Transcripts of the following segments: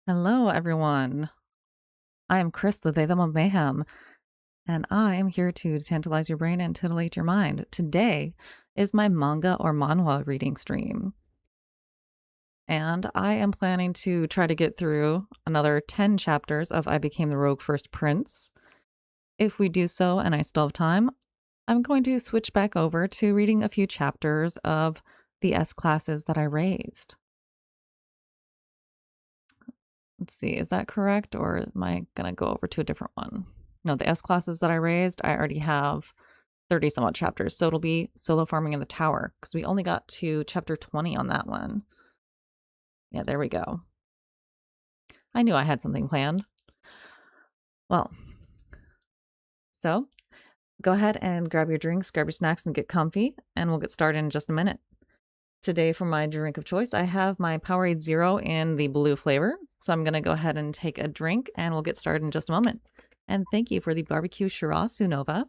Hello, everyone. I am Kriss, the They Them of Mayhem, and I am here to tantalize your brain and titillate your mind. Today is my manga or manhwa reading stream, and I am planning to try to get through another 10 chapters of I Became the Rogue First Prince. If we do so and I still have time, I'm going to switch back over to reading a few chapters of the S classes that I raised. Let's see, is that correct, or am I going to go over to a different one? No, the S classes that I raised, I already have 30 some odd chapters, so it'll be Solo Farming in the Tower, because we only got to chapter 20 on that one. Yeah, there we go. I knew I had something planned. Well, so go ahead and grab your drinks, grab your snacks, and get comfy, and we'll get started in just a minute. Today, for my drink of choice, I have my Powerade Zero in the blue flavor. So I'm going to go ahead and take a drink, and we'll get started in just a moment. And thank you for the barbecue Shiraz Sunova.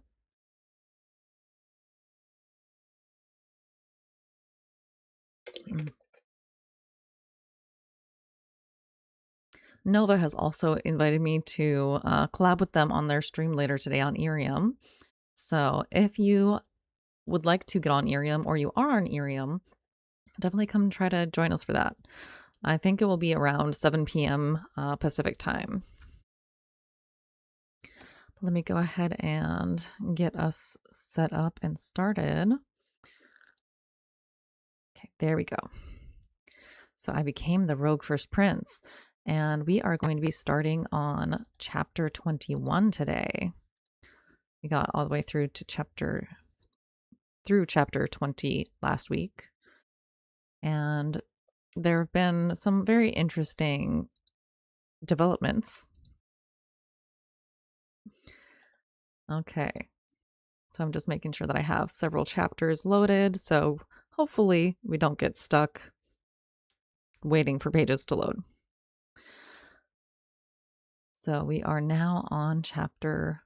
Nova has also invited me to collab with them on their stream later today on Irium. So if you would like to get on Irium, or you are on Irium, definitely come try to join us for that. I think it will be around 7 p.m. Pacific time. Let me go ahead and get us set up and started. Okay, there we go. So I became the Rogue First Prince, and we are going to be starting on chapter 21 today. We got all the way through chapter 20 last week, and there have been some very interesting developments. Okay, so I'm just making sure that I have several chapters loaded, so hopefully we don't get stuck waiting for pages to load. So we are now on chapter...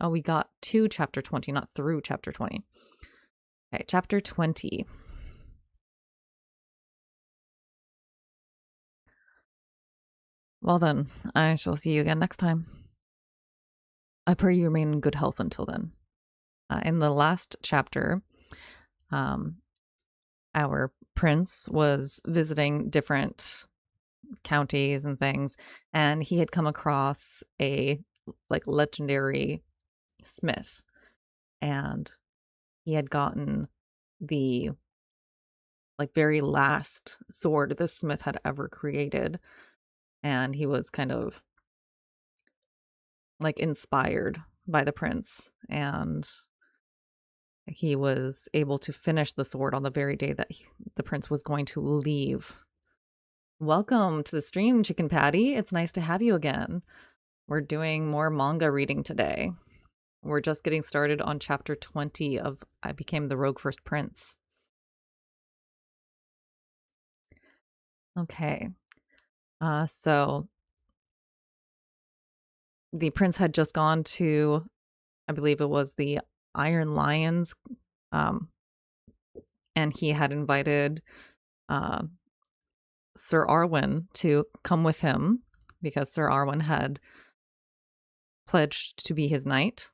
Oh, we got to chapter 20, not through chapter 20. Okay, chapter 20. Well then, I shall see you again next time. I pray you remain in good health until then. In the last chapter, our prince was visiting different counties and things, and he had come across a legendary smith, and he had gotten the very last sword the smith had ever created, and he was kind of inspired by the prince, and he was able to finish the sword on the very day that the prince was going to leave. Welcome to the stream, Chicken Patty. It's nice to have you again. We're doing more manga reading today. We're just getting started on chapter 20 of I Became the Rogue First Prince. Okay. So the prince had just gone to, I believe it was the Iron Lions, and he had invited Sir Arwen to come with him because Sir Arwen had pledged to be his knight.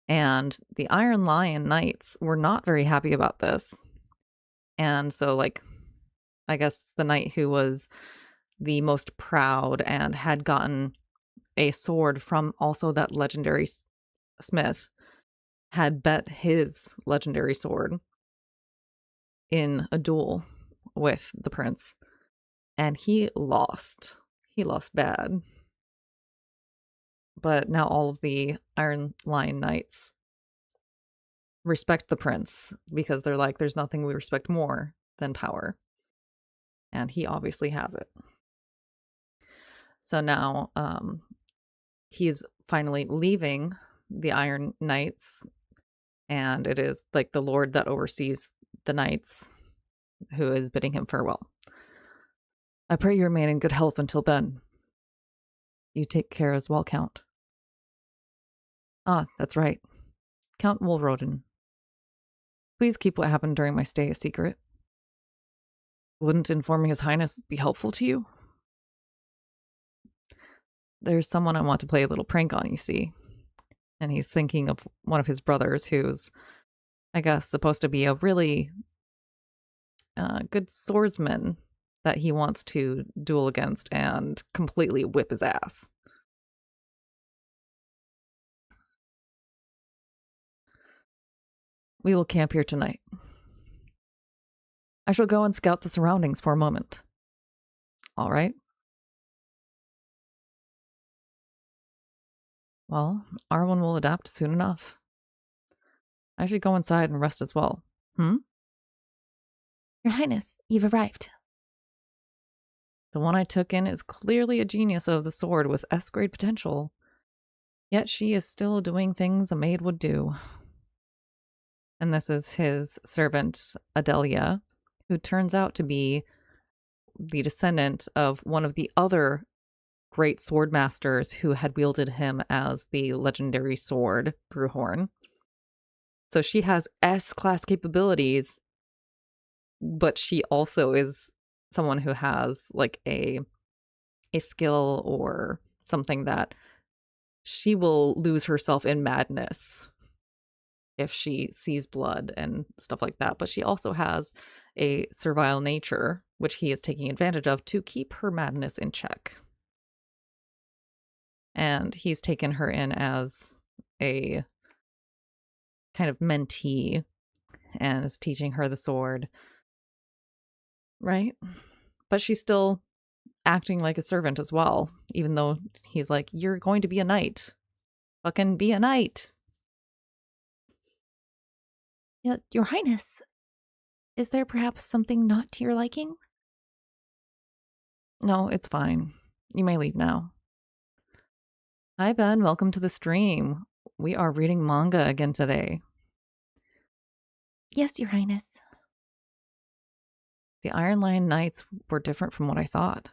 And the Iron Lion Knights were not very happy about this. And so, I guess the knight who was the most proud and had gotten a sword from also that legendary smith had bet his legendary sword in a duel with the prince, and he lost. He lost bad. But now all of the Iron Lion Knights respect the prince because they're like, there's nothing we respect more than power. And he obviously has it. So now he's finally leaving the Iron Knights, and it is the lord that oversees the knights who is bidding him farewell. I pray you remain in good health until then. You take care as well, Count. Ah, that's right. Count Wolroden. Please keep what happened during my stay a secret. Wouldn't informing His Highness be helpful to you? There's someone I want to play a little prank on, you see. And he's thinking of one of his brothers who's, I guess, supposed to be a really good swordsman that he wants to duel against and completely whip his ass. We will camp here tonight. I shall go and scout the surroundings for a moment. All right. Well, Arwen will adapt soon enough. I should go inside and rest as well. Your Highness, you've arrived. The one I took in is clearly a genius of the sword with S-grade potential. Yet she is still doing things a maid would do. And this is his servant, Adelia, who turns out to be the descendant of one of the other great sword masters who had wielded him as the legendary sword, Brewhorn. So she has S-class capabilities, but she also is someone who has like a skill or something that she will lose herself in madness if she sees blood and stuff like that. But she also has a servile nature, which he is taking advantage of to keep her madness in check. And he's taken her in as a kind of mentee and is teaching her the sword. Right? But she's still acting like a servant as well, even though he's like, you're going to be a knight. Fucking be a knight. Your Highness, is there perhaps something not to your liking? No, it's fine. You may leave now. Hi, Ben. Welcome to the stream. We are reading manga again today. Yes, Your Highness. The Iron Lion Knights were different from what I thought.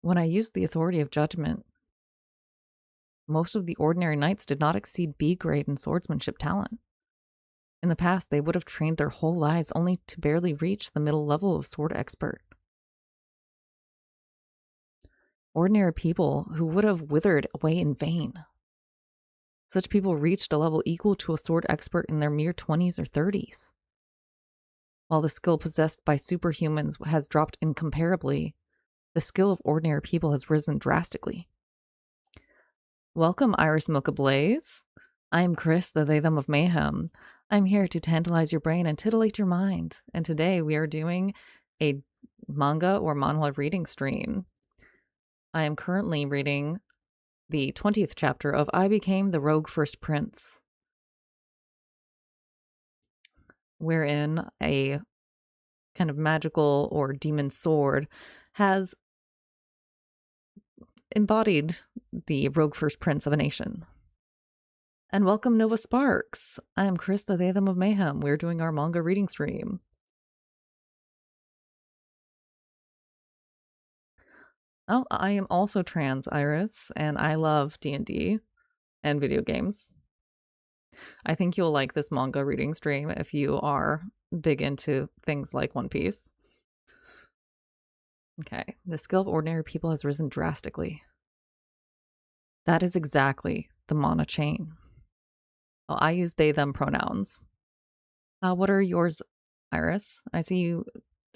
When I used the authority of judgment, most of the ordinary knights did not exceed B grade in swordsmanship talent. In the past, they would have trained their whole lives only to barely reach the middle level of sword expert. Ordinary people who would have withered away in vain. Such people reached a level equal to a sword expert in their mere 20s or 30s. While the skill possessed by superhumans has dropped incomparably, the skill of ordinary people has risen drastically. Welcome, Iris Mocha Blaze. I am Kriss, the they them of mayhem. I'm here to tantalize your brain and titillate your mind. And today we are doing a manga or manhwa reading stream. I am currently reading the 20th chapter of I Became the Rogue First Prince, wherein a kind of magical or demon sword has embodied the rogue first prince of a nation. And welcome, Nova Sparks. I am Kriss, the they them of mayhem. We're doing our manga reading stream. Oh, I am also trans, Iris, and I love D&D and video games. I think you'll like this manga reading stream if you are big into things like One Piece. Okay, the skill of ordinary people has risen drastically. That is exactly the mana chain. Well, I use they, them pronouns. What are yours, Iris? I see you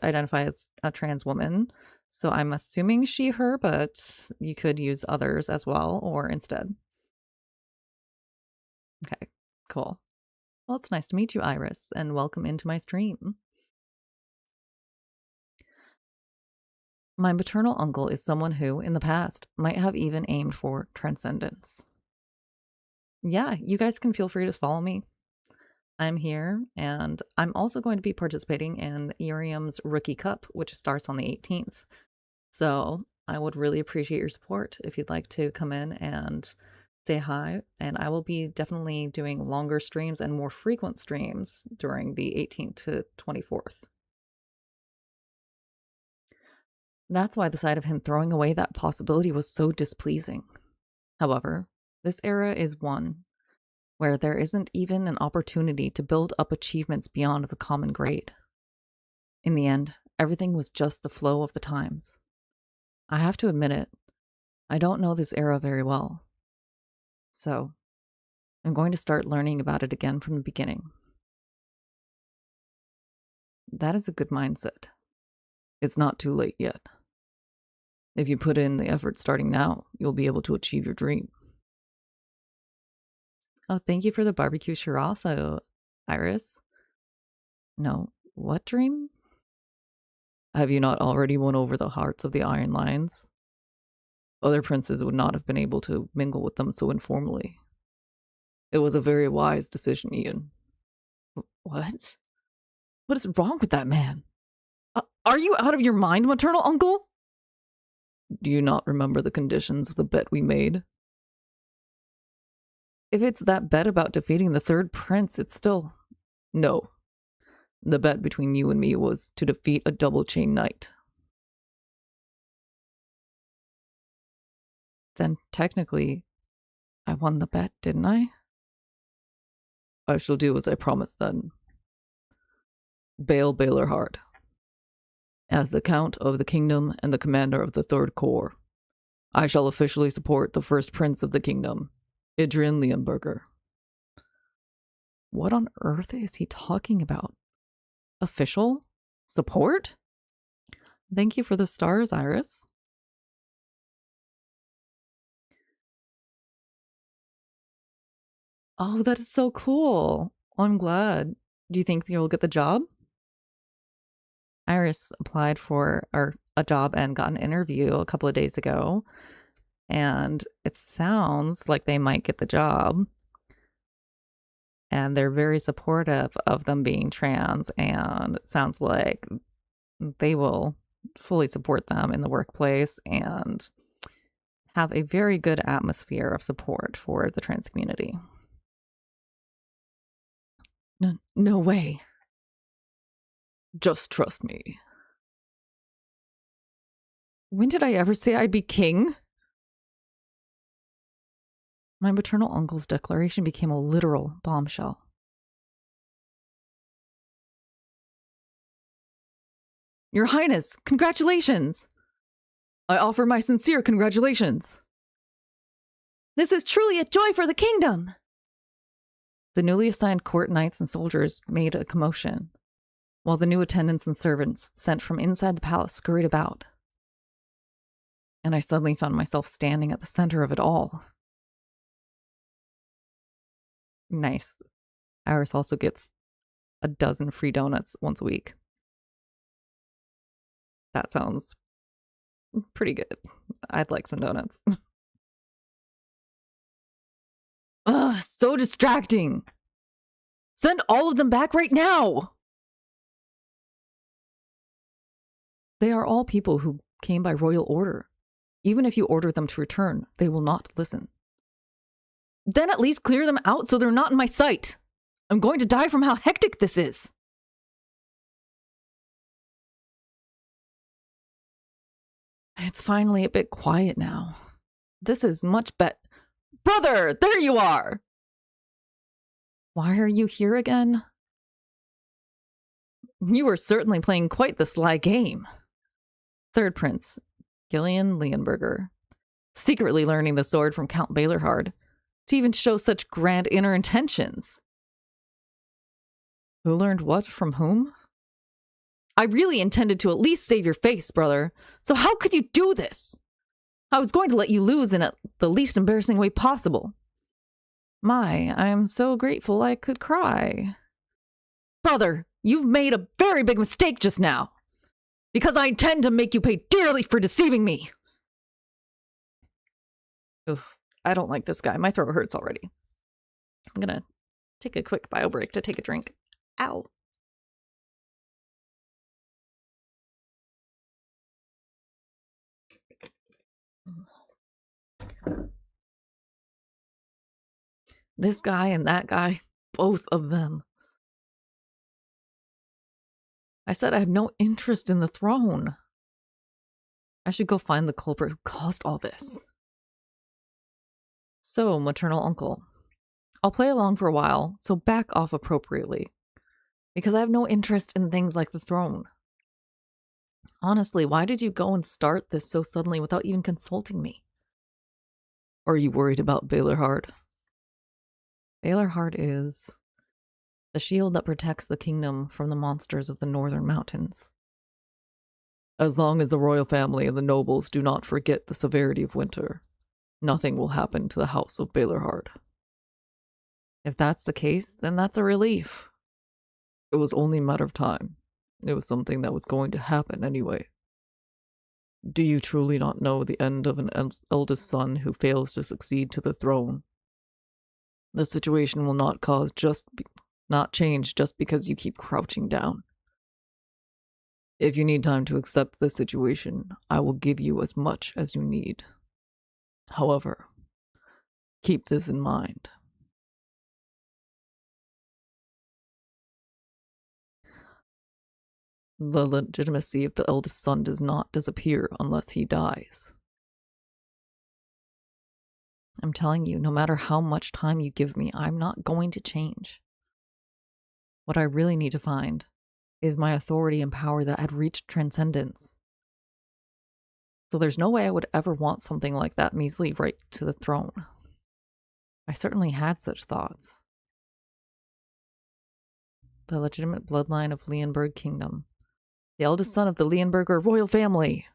identify as a trans woman, so I'm assuming she, her, but you could use others as well or instead. Okay, cool. Well, it's nice to meet you, Iris, and welcome into my stream. My maternal uncle is someone who, in the past, might have even aimed for transcendence. Yeah, you guys can feel free to follow me. I'm here, and I'm also going to be participating in Irium's Rookie Cup, which starts on the 18th. So I would really appreciate your support if you'd like to come in and say hi. And I will be definitely doing longer streams and more frequent streams during the 18th to 24th. That's why the sight of him throwing away that possibility was so displeasing. However, this era is one where there isn't even an opportunity to build up achievements beyond the common grade. In the end, everything was just the flow of the times. I have to admit it, I don't know this era very well. So, I'm going to start learning about it again from the beginning. That is a good mindset. It's not too late yet. If you put in the effort starting now, you'll be able to achieve your dream. Oh, thank you for the barbecue churrasco, Iris. No, what dream? Have you not already won over the hearts of the Iron Lions? Other princes would not have been able to mingle with them so informally. It was a very wise decision, Ian. What? What is wrong with that man? Are you out of your mind, maternal uncle? Do you not remember the conditions of the bet we made? If it's that bet about defeating the third prince, it's still... No. The bet between you and me was to defeat a double-chain knight. Then, technically, I won the bet, didn't I? I shall do as I promised then. Bail Baylorhart. As the Count of the Kingdom and the Commander of the Third Corps, I shall officially support the first Prince of the Kingdom, Idrian Leonberger. What on earth is he talking about? Official? Support? Thank you for the stars, Iris. Oh, that is so cool. I'm glad. Do you think you'll get the job? Iris applied for a job and got an interview a couple of days ago, and it sounds like they might get the job. And they're very supportive of them being trans, and it sounds like they will fully support them in the workplace and have a very good atmosphere of support for the trans community. No way. Just trust me. When did I ever say I'd be king? My maternal uncle's declaration became a literal bombshell. Your Highness, congratulations! I offer my sincere congratulations. This is truly a joy for the kingdom! The newly assigned court knights and soldiers made a commotion, while the new attendants and servants sent from inside the palace scurried about. And I suddenly found myself standing at the center of it all. Nice. Iris also gets a dozen free donuts once a week. That sounds pretty good. I'd like some donuts. Ugh, so distracting. Send all of them back right now. They are all people who came by royal order. Even if you order them to return, they will not listen. Then at least clear them out so they're not in my sight. I'm going to die from how hectic this is. It's finally a bit quiet now. This is much better. Brother, there you are! Why are you here again? You are certainly playing quite the sly game. Third Prince, Gillian Leonberger, secretly learning the sword from Count Baylorhard to even show such grand inner intentions. Who learned what from whom? I really intended to at least save your face, brother. So how could you do this? I was going to let you lose in the least embarrassing way possible. My, I'm so grateful I could cry. Brother, you've made a very big mistake just now. Because I intend to make you pay dearly for deceiving me. Oof, I don't like this guy. My throat hurts already. I'm gonna take a quick bio break to take a drink. Ow. This guy and that guy, both of them. I said I have no interest in the throne. I should go find the culprit who caused all this. So, maternal uncle, I'll play along for a while, so back off appropriately. Because I have no interest in things like the throne. Honestly, why did you go and start this so suddenly without even consulting me? Are you worried about Baylorhard? Baylorhard is the shield that protects the kingdom from the monsters of the northern mountains. As long as the royal family and the nobles do not forget the severity of winter, nothing will happen to the house of Baylorhard. If that's the case, then that's a relief. It was only a matter of time. It was something that was going to happen anyway. Do you truly not know the end of an eldest son who fails to succeed to the throne? The situation will not change just because you keep crouching down. If you need time to accept the situation, I will give you as much as you need. However, keep this in mind. The legitimacy of the eldest son does not disappear unless he dies. I'm telling you, no matter how much time you give me, I'm not going to change. What I really need to find is my authority and power that had reached transcendence. So there's no way I would ever want something like that measly right to the throne. I certainly had such thoughts. The legitimate bloodline of Leonberg Kingdom. The eldest son of the Leonberger royal family.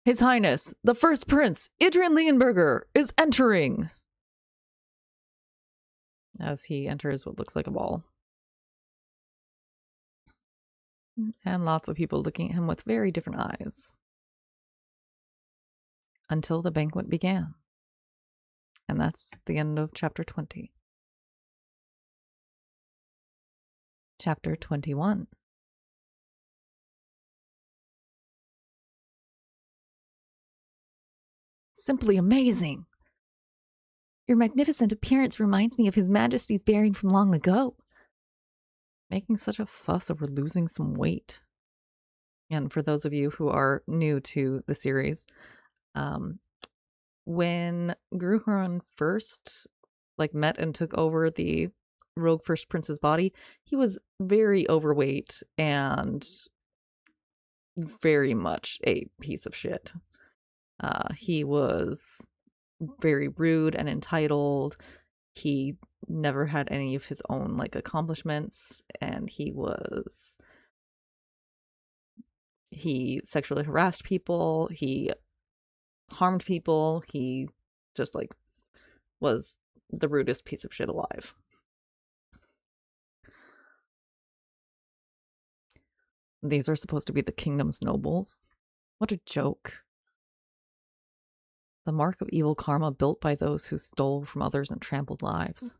His Highness, the first prince, Idrian Leonberger, is entering! As he enters what looks like a ball. And lots of people looking at him with very different eyes. Until the banquet began. And that's the end of chapter 20. Chapter 21. Simply amazing! Your magnificent appearance reminds me of His Majesty's bearing from long ago. Making such a fuss over losing some weight. And for those of you who are new to the series, when Gruhorn first met and took over the Rogue First Prince's body, he was very overweight and very much a piece of shit. He was very rude and entitled. He never had any of his own accomplishments, and he sexually harassed people, he harmed people, he just was the rudest piece of shit alive. These are supposed to be the kingdom's nobles. What a joke. The mark of evil karma built by those who stole from others and trampled lives.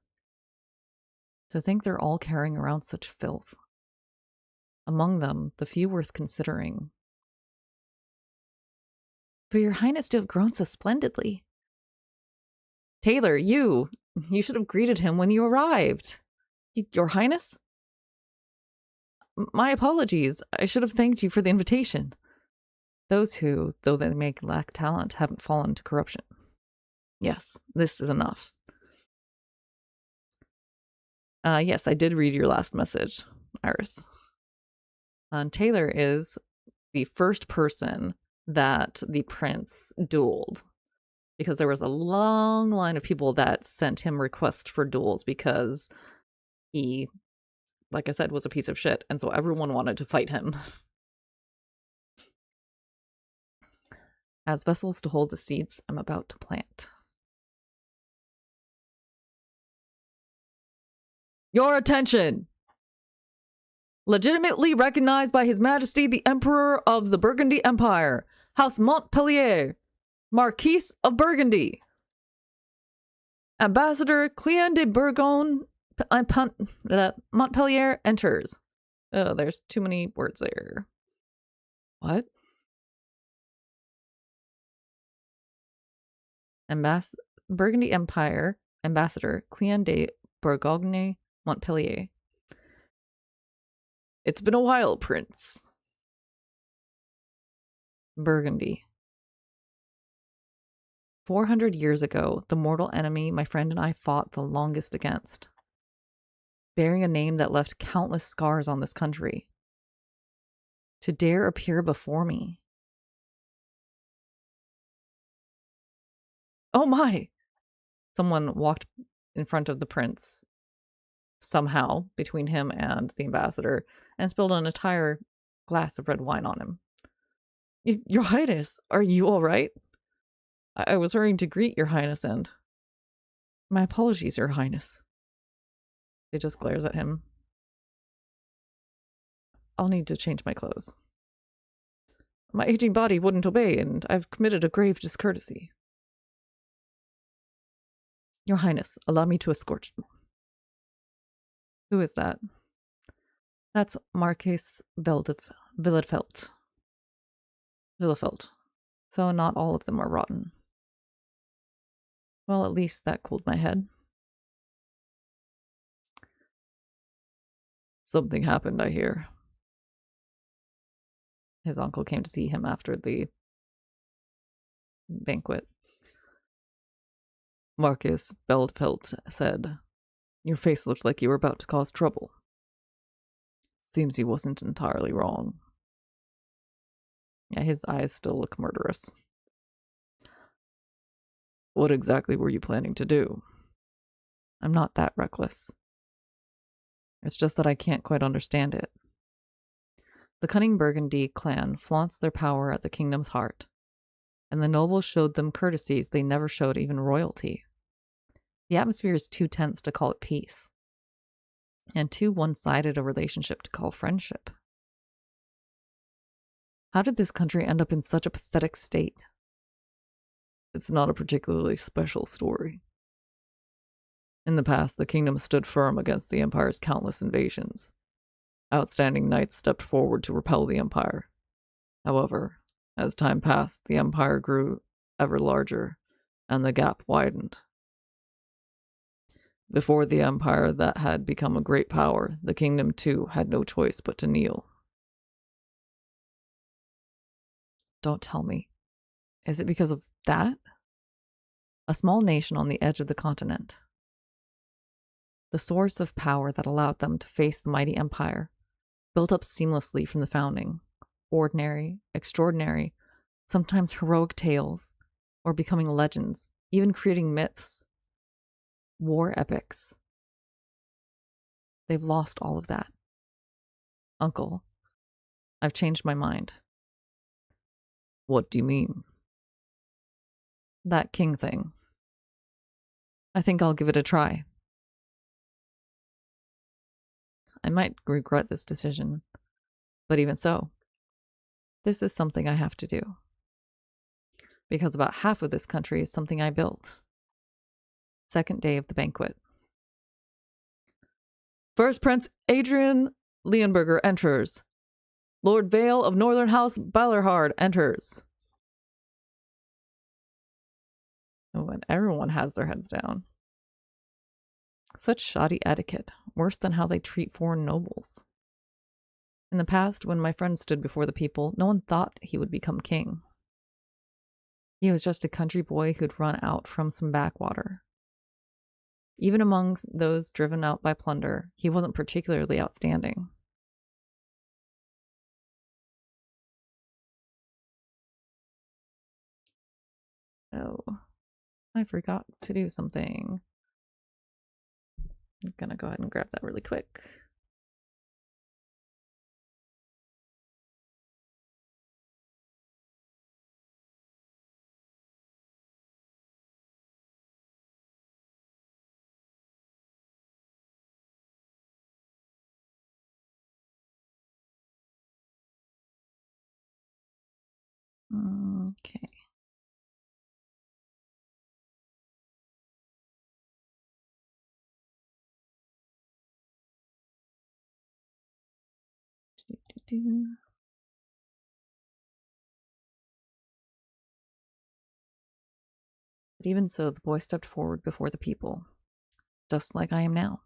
To think they're all carrying around such filth. Among them, the few worth considering. For your Highness to have grown so splendidly. Taylor, you should have greeted him when you arrived. Your Highness? My apologies. I should have thanked you for the invitation. Those who, though they may lack talent, haven't fallen to corruption. Yes, this is enough. Yes, I did read your last message, Iris. Taylor is the first person that the prince dueled, because there was a long line of people that sent him requests for duels because he, like I said, was a piece of shit, and so everyone wanted to fight him. As vessels to hold the seeds I'm about to plant. Your attention! Legitimately recognized by His Majesty the Emperor of the Burgundy Empire, House Montpellier, Marquis of Burgundy. Ambassador Cleon de Bourgogne Montpellier enters. Oh, there's too many words there. What? Burgundy Empire Ambassador Cleon de Bourgogne Montpellier. It's been a while, Prince. Burgundy. 400 years ago, the mortal enemy my friend and I fought the longest against, bearing a name that left countless scars on this country. To dare appear before me. Oh my! Someone walked in front of the prince, somehow, between him and the ambassador, and spilled an entire glass of red wine on him. Your Highness, are you all right? I was hurrying to greet your Highness and... My apologies, your Highness. He just glares at him. I'll need to change my clothes. My aging body wouldn't obey, and I've committed a grave discourtesy. Your Highness, allow me to escort you. Who is that? That's Marquis Villefelt. So not all of them are rotten. Well, at least that cooled my head. Something happened, I hear. His uncle came to see him after the banquet. Marcus Veldfelt said, your face looked like you were about to cause trouble. Seems he wasn't entirely wrong. Yeah, his eyes still look murderous. What exactly were you planning to do? I'm not that reckless. It's just that I can't quite understand it. The cunning Burgundy clan flaunts their power at the kingdom's heart, and the nobles showed them courtesies they never showed even royalty. The atmosphere is too tense to call it peace, and too one-sided a relationship to call friendship. How did this country end up in such a pathetic state? It's not a particularly special story. In the past, the kingdom stood firm against the Empire's countless invasions. Outstanding knights stepped forward to repel the Empire. However, as time passed, the Empire grew ever larger, and the gap widened. Before the Empire that had become a great power, the kingdom too had no choice but to kneel. Don't tell me. Is it because of that? A small nation on the edge of the continent. The source of power that allowed them to face the mighty empire, built up seamlessly from the founding. Ordinary, extraordinary, sometimes heroic tales, or becoming legends, even creating myths. War epics. They've lost all of that. Uncle, I've changed my mind. What do you mean? That king thing. I think I'll give it a try. I might regret this decision, but even so, this is something I have to do. Because about half of this country is something I built. Second day of the banquet. First Prince Adrian Leonberger enters. Lord Vale of Northern House Ballerhard enters. Oh, and everyone has their heads down. Such shoddy etiquette, worse than how they treat foreign nobles. In the past, when my friend stood before the people, no one thought he would become king. He was just a country boy who'd run out from some backwater. Even among those driven out by plunder, he wasn't particularly outstanding. Oh, I forgot to do something. I'm gonna go ahead and grab that really quick. Okay. But even so, the boy stepped forward before the people, just like I am now.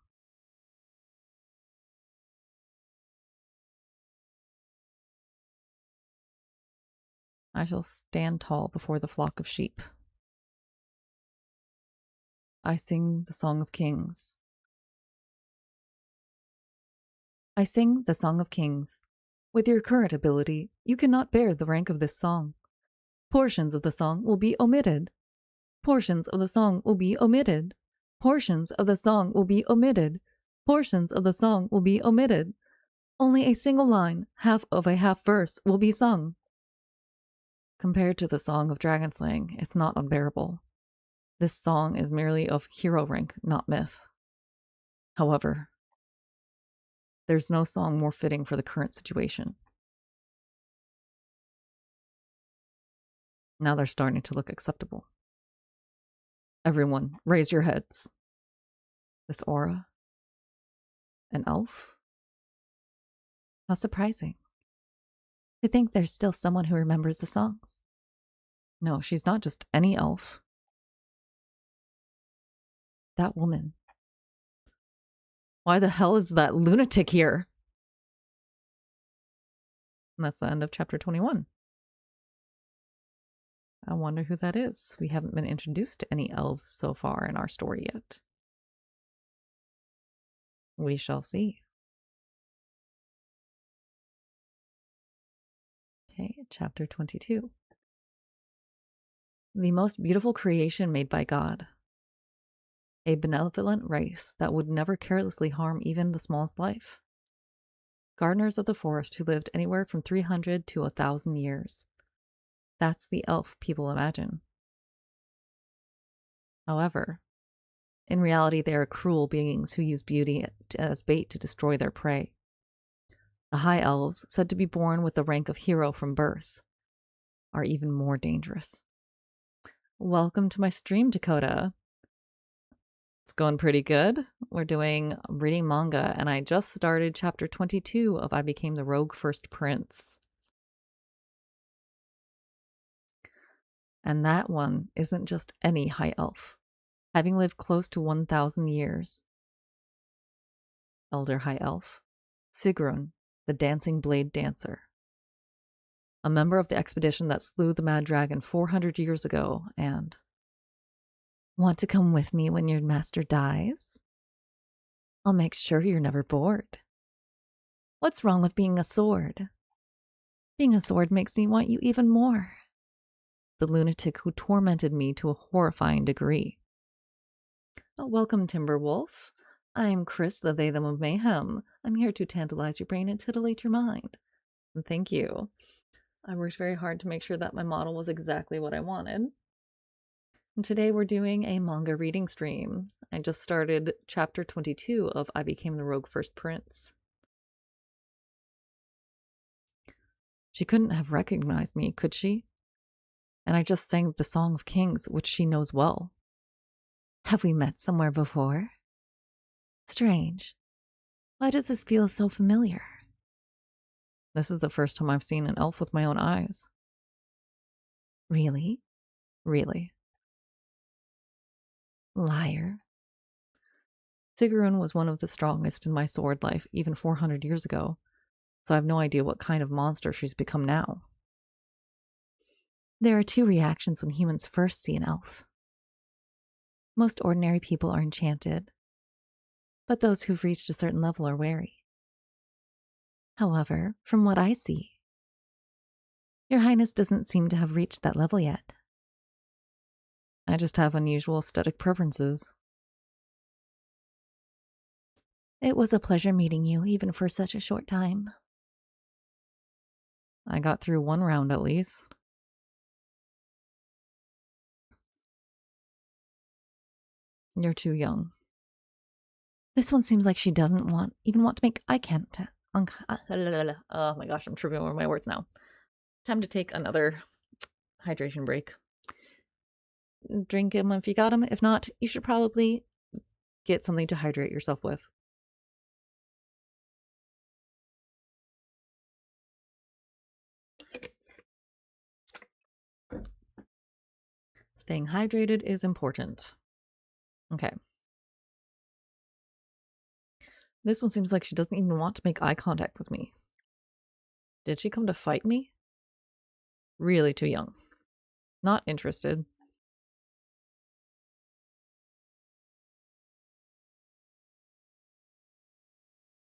I shall stand tall before the flock of sheep. I sing the Song of Kings. I sing the Song of Kings, With your current ability, you cannot bear the rank of this song. Portions of the song will be omitted. Portions of the song will be omitted. Portions of the song will be omitted. Portions of the song will be omitted. Only a single line, half of a half verse, will be sung. Compared to the Song of Dragon Slaying, it's not unbearable. This song is merely of hero rank, not myth. However, there's no song more fitting for the current situation. Now they're starting to look acceptable. Everyone, raise your heads. This aura? An elf? How surprising. To think there's still someone who remembers the songs. No, she's not just any elf. That woman. Why the hell is that lunatic here? And that's the end of chapter 21. I wonder who that is. We haven't been introduced to any elves so far in our story yet. We shall see. Okay, chapter 22. The most beautiful creation made by God. A benevolent race that would never carelessly harm even the smallest life. Gardeners of the forest who lived anywhere from 300 to 1,000 years. That's the elf people imagine. However, in reality, they are cruel beings who use beauty as bait to destroy their prey. The high elves, said to be born with the rank of hero from birth, are even more dangerous. Welcome to my stream, Dakota. It's going pretty good. We're reading manga, and I just started chapter 22 of I Became the Rogue First Prince. And that one isn't just any high elf, having lived close to 1,000 years. Elder High Elf, Sigrun, the Dancing Blade Dancer. A member of the expedition that slew the Mad Dragon 400 years ago, and... Want to come with me when your master dies? I'll make sure you're never bored. What's wrong with being a sword? Being a sword makes me want you even more. The lunatic who tormented me to a horrifying degree. Welcome, Timberwolf. I'm Kriss, the They Them of Mayhem. I'm here to tantalize your brain and titillate your mind. And thank you. I worked very hard to make sure that my model was exactly what I wanted. And today we're doing a manga reading stream. I just started chapter 22 of I Became the Rogue First Prince. She couldn't have recognized me, could she? And I just sang the Song of Kings, which she knows well. Have we met somewhere before? Strange. Why does this feel so familiar? This is the first time I've seen an elf with my own eyes. Really? Really. Liar. Sigrun was one of the strongest in my sword life even 400 years ago, so I have no idea what kind of monster she's become now. There are two reactions when humans first see an elf. Most ordinary people are enchanted, but those who've reached a certain level are wary. However, from what I see, Your Highness doesn't seem to have reached that level yet. I just have unusual aesthetic preferences. It was a pleasure meeting you, even for such a short time. I got through one round at least. You're too young. This one seems like she doesn't even want to make eye contact. Oh my gosh, I'm tripping over my words now. Time to take another hydration break. Drink them if you got them. If not, you should probably get something to hydrate yourself with. Staying hydrated is important. Okay. This one seems like she doesn't even want to make eye contact with me. Did she come to fight me? Really too young. Not interested.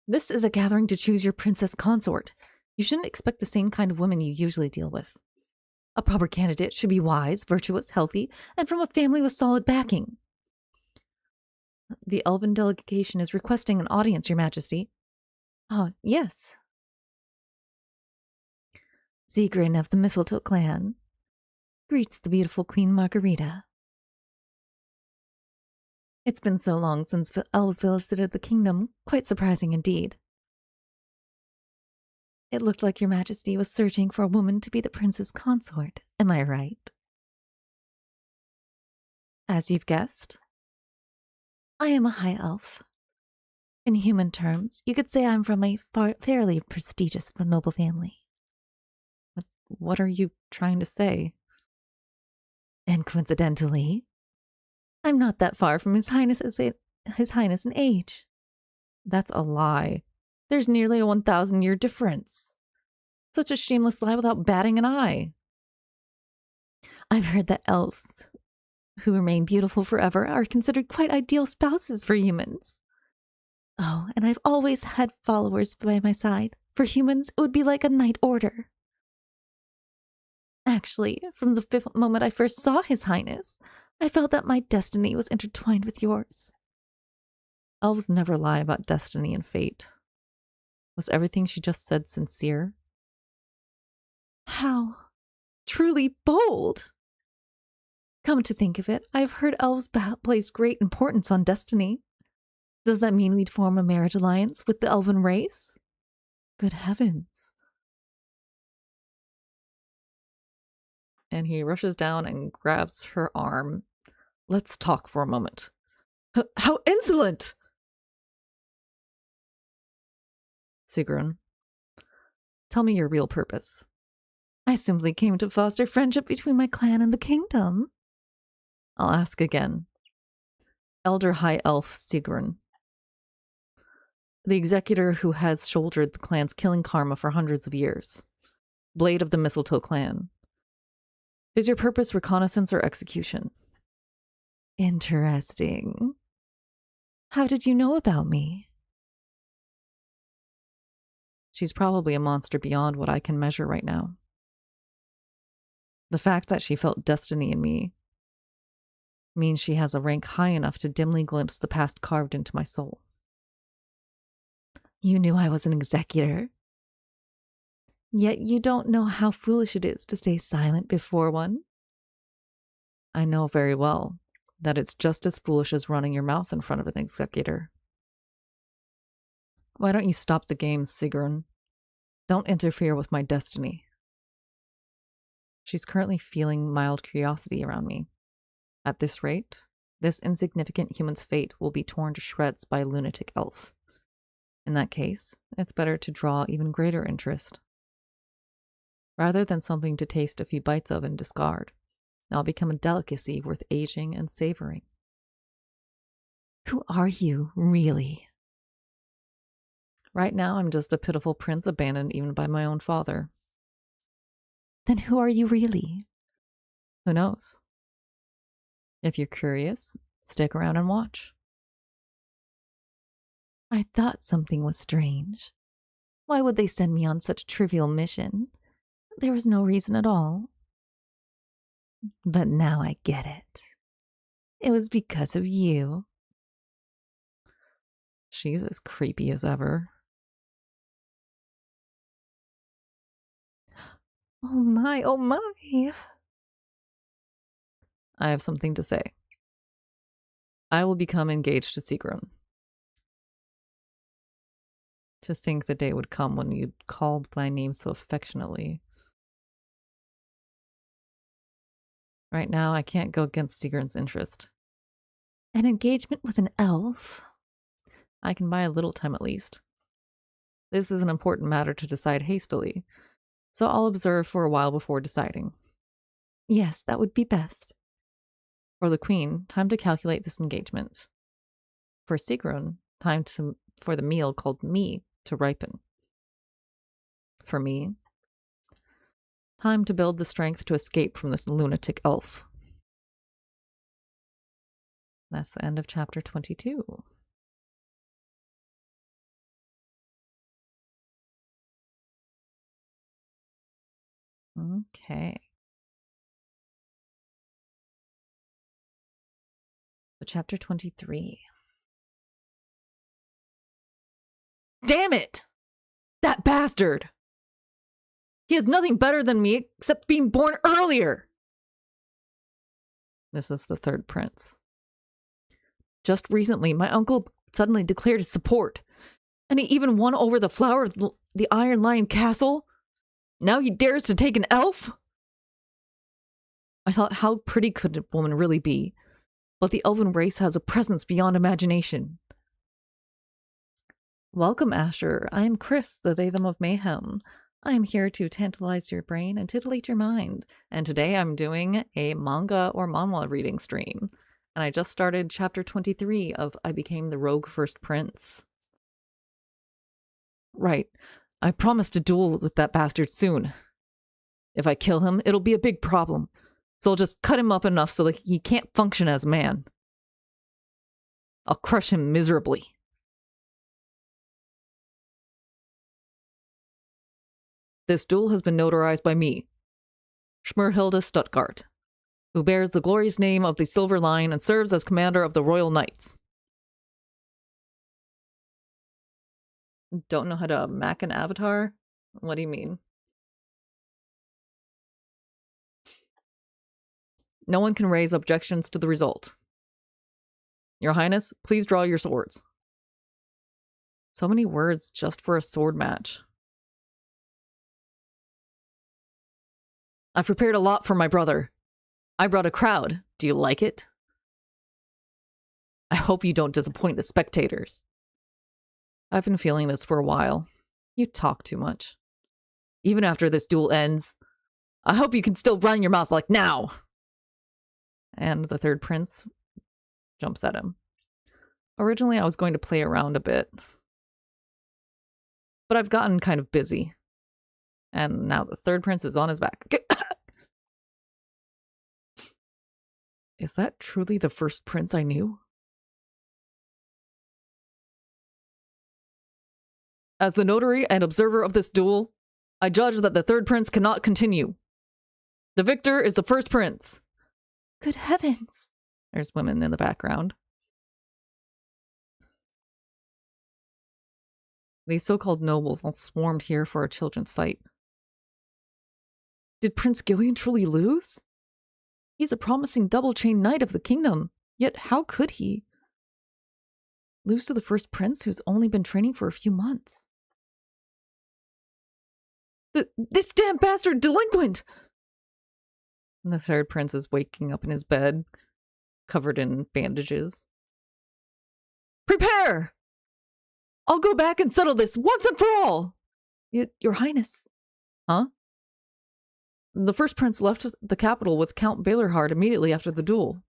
This is a gathering to choose your princess consort. You shouldn't expect the same kind of women you usually deal with. A proper candidate should be wise, virtuous, healthy, and from a family with solid backing. The elven delegation is requesting an audience, Your Majesty. Oh, yes. Zegrin of the Mistletoe clan greets the beautiful Queen Margarita. It's been so long since elves visited the kingdom, quite surprising indeed. It looked like Your Majesty was searching for a woman to be the prince's consort, am I right? As you've guessed, I am a high elf. In human terms, you could say I'm from a fairly prestigious noble family. But what are you trying to say? And coincidentally, I'm not that far from His Highness in age. That's a lie. There's nearly a 1,000-year difference. Such a shameless lie without batting an eye. I've heard that elves who remain beautiful forever are considered quite ideal spouses for humans. Oh, and I've always had followers by my side. For humans, it would be like a knight order. Actually, from the moment I first saw His Highness, I felt that my destiny was intertwined with yours. Elves never lie about destiny and fate. Was everything she just said sincere? How truly bold! Come to think of it, I've heard elves place great importance on destiny. Does that mean we'd form a marriage alliance with the elven race? Good heavens. And he rushes down and grabs her arm. Let's talk for a moment. How insolent! Sigrun, tell me your real purpose. I simply came to foster friendship between my clan and the kingdom. I'll ask again. Elder High Elf Sigrun, the executor who has shouldered the clan's killing karma for hundreds of years. Blade of the Mistletoe clan. Is your purpose reconnaissance or execution? Interesting. How did you know about me? She's probably a monster beyond what I can measure right now. The fact that she felt destiny in me means she has a rank high enough to dimly glimpse the past carved into my soul. You knew I was an executor. Yet you don't know how foolish it is to stay silent before one. I know very well that it's just as foolish as running your mouth in front of an executor. Why don't you stop the games, Sigrun? Don't interfere with my destiny. She's currently feeling mild curiosity around me. At this rate, this insignificant human's fate will be torn to shreds by a lunatic elf. In that case, it's better to draw even greater interest. Rather than something to taste a few bites of and discard, I'll become a delicacy worth aging and savoring. Who are you, really? Right now, I'm just a pitiful prince abandoned even by my own father. Then who are you really? Who knows? If you're curious, stick around and watch. I thought something was strange. Why would they send me on such a trivial mission? There was no reason at all. But now I get it. It was because of you. She's as creepy as ever. Oh my, oh my. I have something to say. I will become engaged to Sigrun. To think the day would come when you'd called my name so affectionately. Right now, I can't go against Sigrun's interest. An engagement with an elf? I can buy a little time at least. This is an important matter to decide hastily, so I'll observe for a while before deciding. Yes, that would be best. For the queen, time to calculate this engagement. For Sigrun, time for the meal called me to ripen. For me, time to build the strength to escape from this lunatic elf. That's the end of chapter 22. Okay. So chapter 23. Damn it! That bastard! He has nothing better than me except being born earlier! This is the third prince. Just recently, my uncle suddenly declared his support, and he even won over the flower of the Iron Lion Castle. Now he dares to take an elf? I thought, how pretty could a woman really be? But the elven race has a presence beyond imagination. Welcome, Asher. I am Kriss, the they them of mayhem. I am here to tantalize your brain and titillate your mind. And today I'm doing a manga or manhwa reading stream. And I just started chapter 23 of I Became the Rogue First Prince. Right. I promised to duel with that bastard soon. If I kill him, it'll be a big problem. So I'll just cut him up enough so that he can't function as a man. I'll crush him miserably. This duel has been notarized by me, Schmerhilde Stuttgart, who bears the glorious name of the Silver Line and serves as commander of the Royal Knights. Don't know how to Mac an avatar? What do you mean? No one can raise objections to the result. Your Highness, please draw your swords. So many words just for a sword match. I've prepared a lot for my brother. I brought a crowd. Do you like it? I hope you don't disappoint the spectators. I've been feeling this for a while. You talk too much. Even after this duel ends, I hope you can still run your mouth like now. And the third prince jumps at him. Originally, I was going to play around a bit, but I've gotten kind of busy. And now the third prince is on his back. Is that truly the first prince I knew? As the notary and observer of this duel, I judge that the third prince cannot continue. The victor is the first prince. Good heavens. There's women in the background. These so-called nobles all swarmed here for a children's fight. Did Prince Gillian truly lose? He's a promising double-chain knight of the kingdom, yet how could he lose to the first prince who's only been training for a few months? This damn bastard delinquent! And the third prince is waking up in his bed, covered in bandages. Prepare! I'll go back and settle this once and for all! Your Highness. Huh? The first prince left the capital with Count Baylorhard immediately after the duel.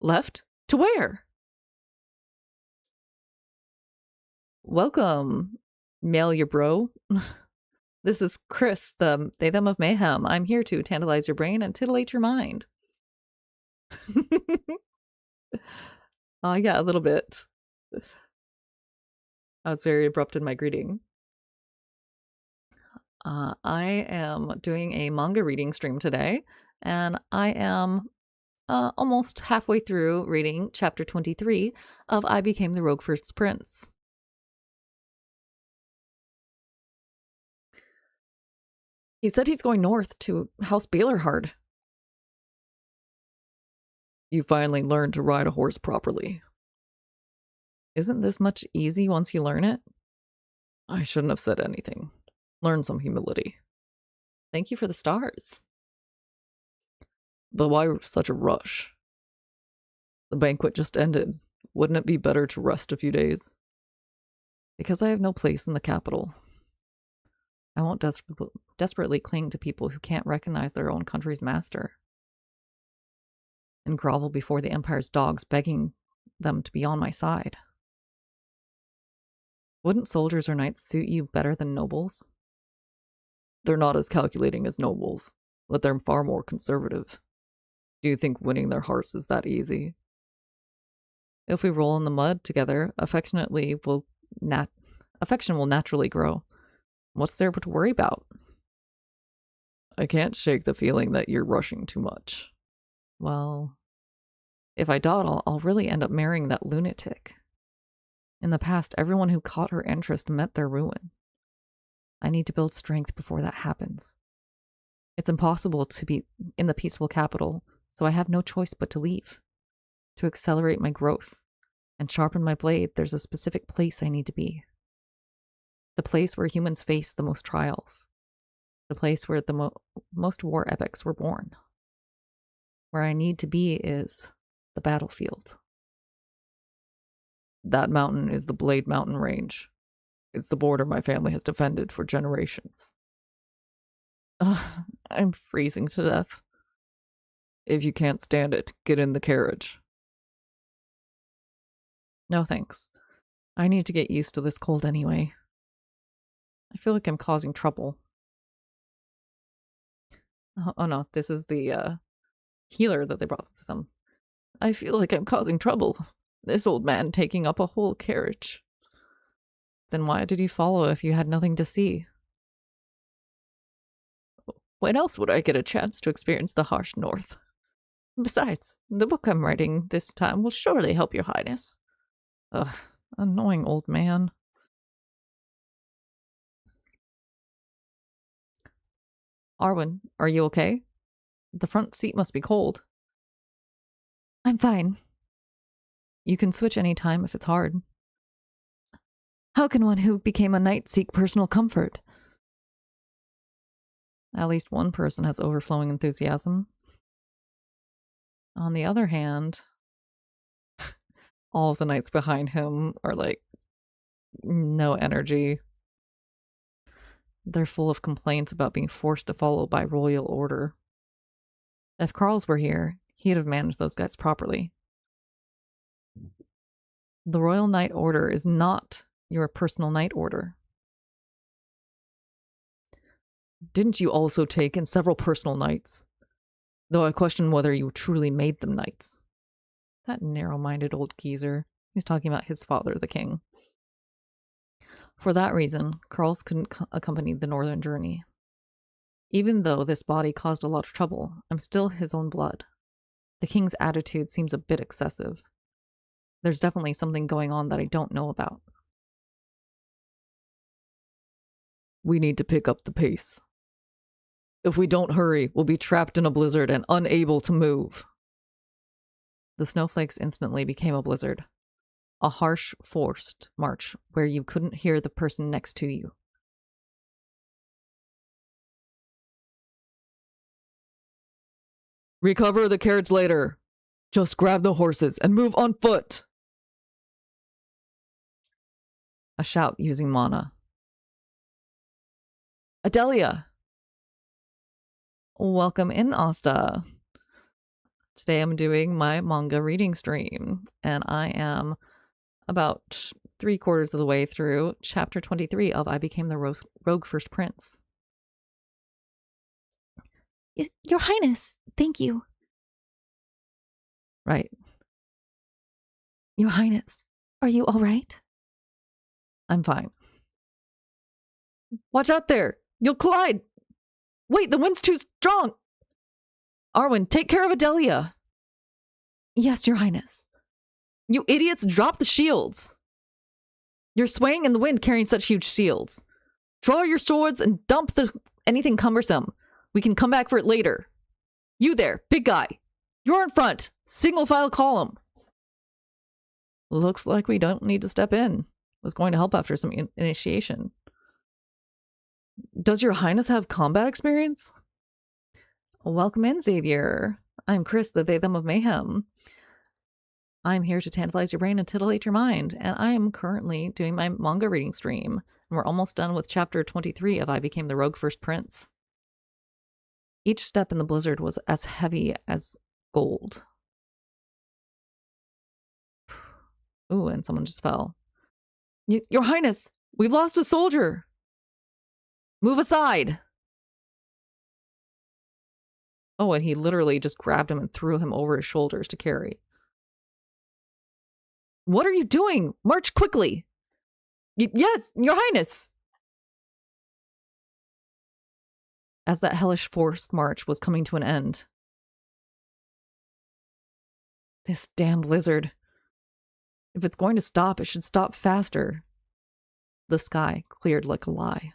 Left? To where? Welcome, mail your bro. This is Kriss, the they them of mayhem. I'm here to tantalize your brain and titillate your mind. Yeah, a little bit. I was very abrupt in my greeting. I am doing a manga reading stream today, and I am almost halfway through reading chapter 23 of I Became the Rogue First Prince. He said he's going north to House Baylorhard. You finally learned to ride a horse properly. Isn't this much easy once you learn it? I shouldn't have said anything. Learn some humility. Thank you for the stars. But why such a rush? The banquet just ended. Wouldn't it be better to rest a few days? Because I have no place in the capital. I won't desperately cling to people who can't recognize their own country's master. And grovel before the Empire's dogs, begging them to be on my side. Wouldn't soldiers or knights suit you better than nobles? They're not as calculating as nobles, but they're far more conservative. Do you think winning their hearts is that easy? If we roll in the mud together, affection will naturally grow. What's there to worry about? I can't shake the feeling that you're rushing too much. Well, if I dawdle, I'll really end up marrying that lunatic. In the past, everyone who caught her interest met their ruin. I need to build strength before that happens. It's impossible to be in the peaceful capital, so I have no choice but to leave. To accelerate my growth and sharpen my blade, there's a specific place I need to be. The place where humans face the most trials. The place where the most war epics were born. Where I need to be is the battlefield. That mountain is the Blade Mountain Range. It's the border my family has defended for generations. I'm freezing to death. If you can't stand it, get in the carriage. No thanks. I need to get used to this cold anyway. I feel like I'm causing trouble. Oh no, this is the healer that they brought with them. I feel like I'm causing trouble. This old man taking up a whole carriage. Then why did you follow if you had nothing to see? When else would I get a chance to experience the harsh north? Besides, the book I'm writing this time will surely help your highness. Ugh, annoying old man. Arwen, are you okay? The front seat must be cold. I'm fine. You can switch any time if it's hard. How can one who became a knight seek personal comfort? At least one person has overflowing enthusiasm. On the other hand, all of the knights behind him are like, no energy. They're full of complaints about being forced to follow by royal order. If Carl's were here, he'd have managed those guys properly. The Royal Knight Order is not your personal knight order. Didn't you also take in several personal knights? Though I question whether you truly made them knights. That narrow-minded old geezer. He's talking about his father, the king. For that reason, Carl's couldn't accompany the northern journey. Even though this body caused a lot of trouble, I'm still his own blood. The king's attitude seems a bit excessive. There's definitely something going on that I don't know about. We need to pick up the pace. If we don't hurry, we'll be trapped in a blizzard and unable to move. The snowflakes instantly became a blizzard. A harsh, forced march where you couldn't hear the person next to you. Recover the carriage later. Just grab the horses and move on foot. A shout using mana. Adelia! Welcome in, Asta. Today I'm doing my manga reading stream, and I am about 3/4 of the way through chapter 23 of I Became the Rogue First Prince. Your Highness, thank you. Right. Your Highness, are you all right? I'm fine. Watch out there! You'll collide! Wait, the wind's too strong! Arwen, take care of Adelia! Yes, Your Highness. You idiots, drop the shields! You're swaying in the wind carrying such huge shields. Draw your swords and dump anything cumbersome. We can come back for it later. You there, big guy. You're in front. Signal file column. Looks like we don't need to step in. Was going to help after some initiation. Does your highness have combat experience? Welcome in, Xavier. I'm Kriss, the they them of mayhem. I'm here to tantalize your brain and titillate your mind, and I'm currently doing my manga reading stream. And we're almost done with chapter 23 of I Became the Rogue First Prince. Each step in the blizzard was as heavy as gold. Ooh, and someone just fell. Your Highness, we've lost a soldier. Move aside. Oh, and he literally just grabbed him and threw him over his shoulders to carry. What are you doing? March quickly. Yes, Your Highness. as that hellish forced march was coming to an end. This damn blizzard. If it's going to stop, it should stop faster. The sky cleared like a lie.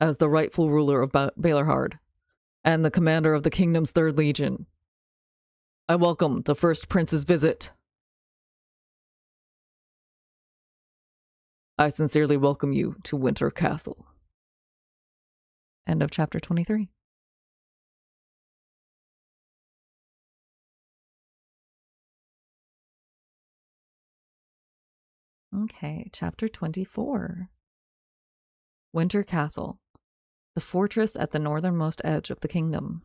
As the rightful ruler of Balerhard, and the commander of the kingdom's 3rd Legion, I welcome the first prince's visit. I sincerely welcome you to Winter Castle. End of chapter 23. Okay, chapter 24. Winter Castle, the fortress at the northernmost edge of the kingdom.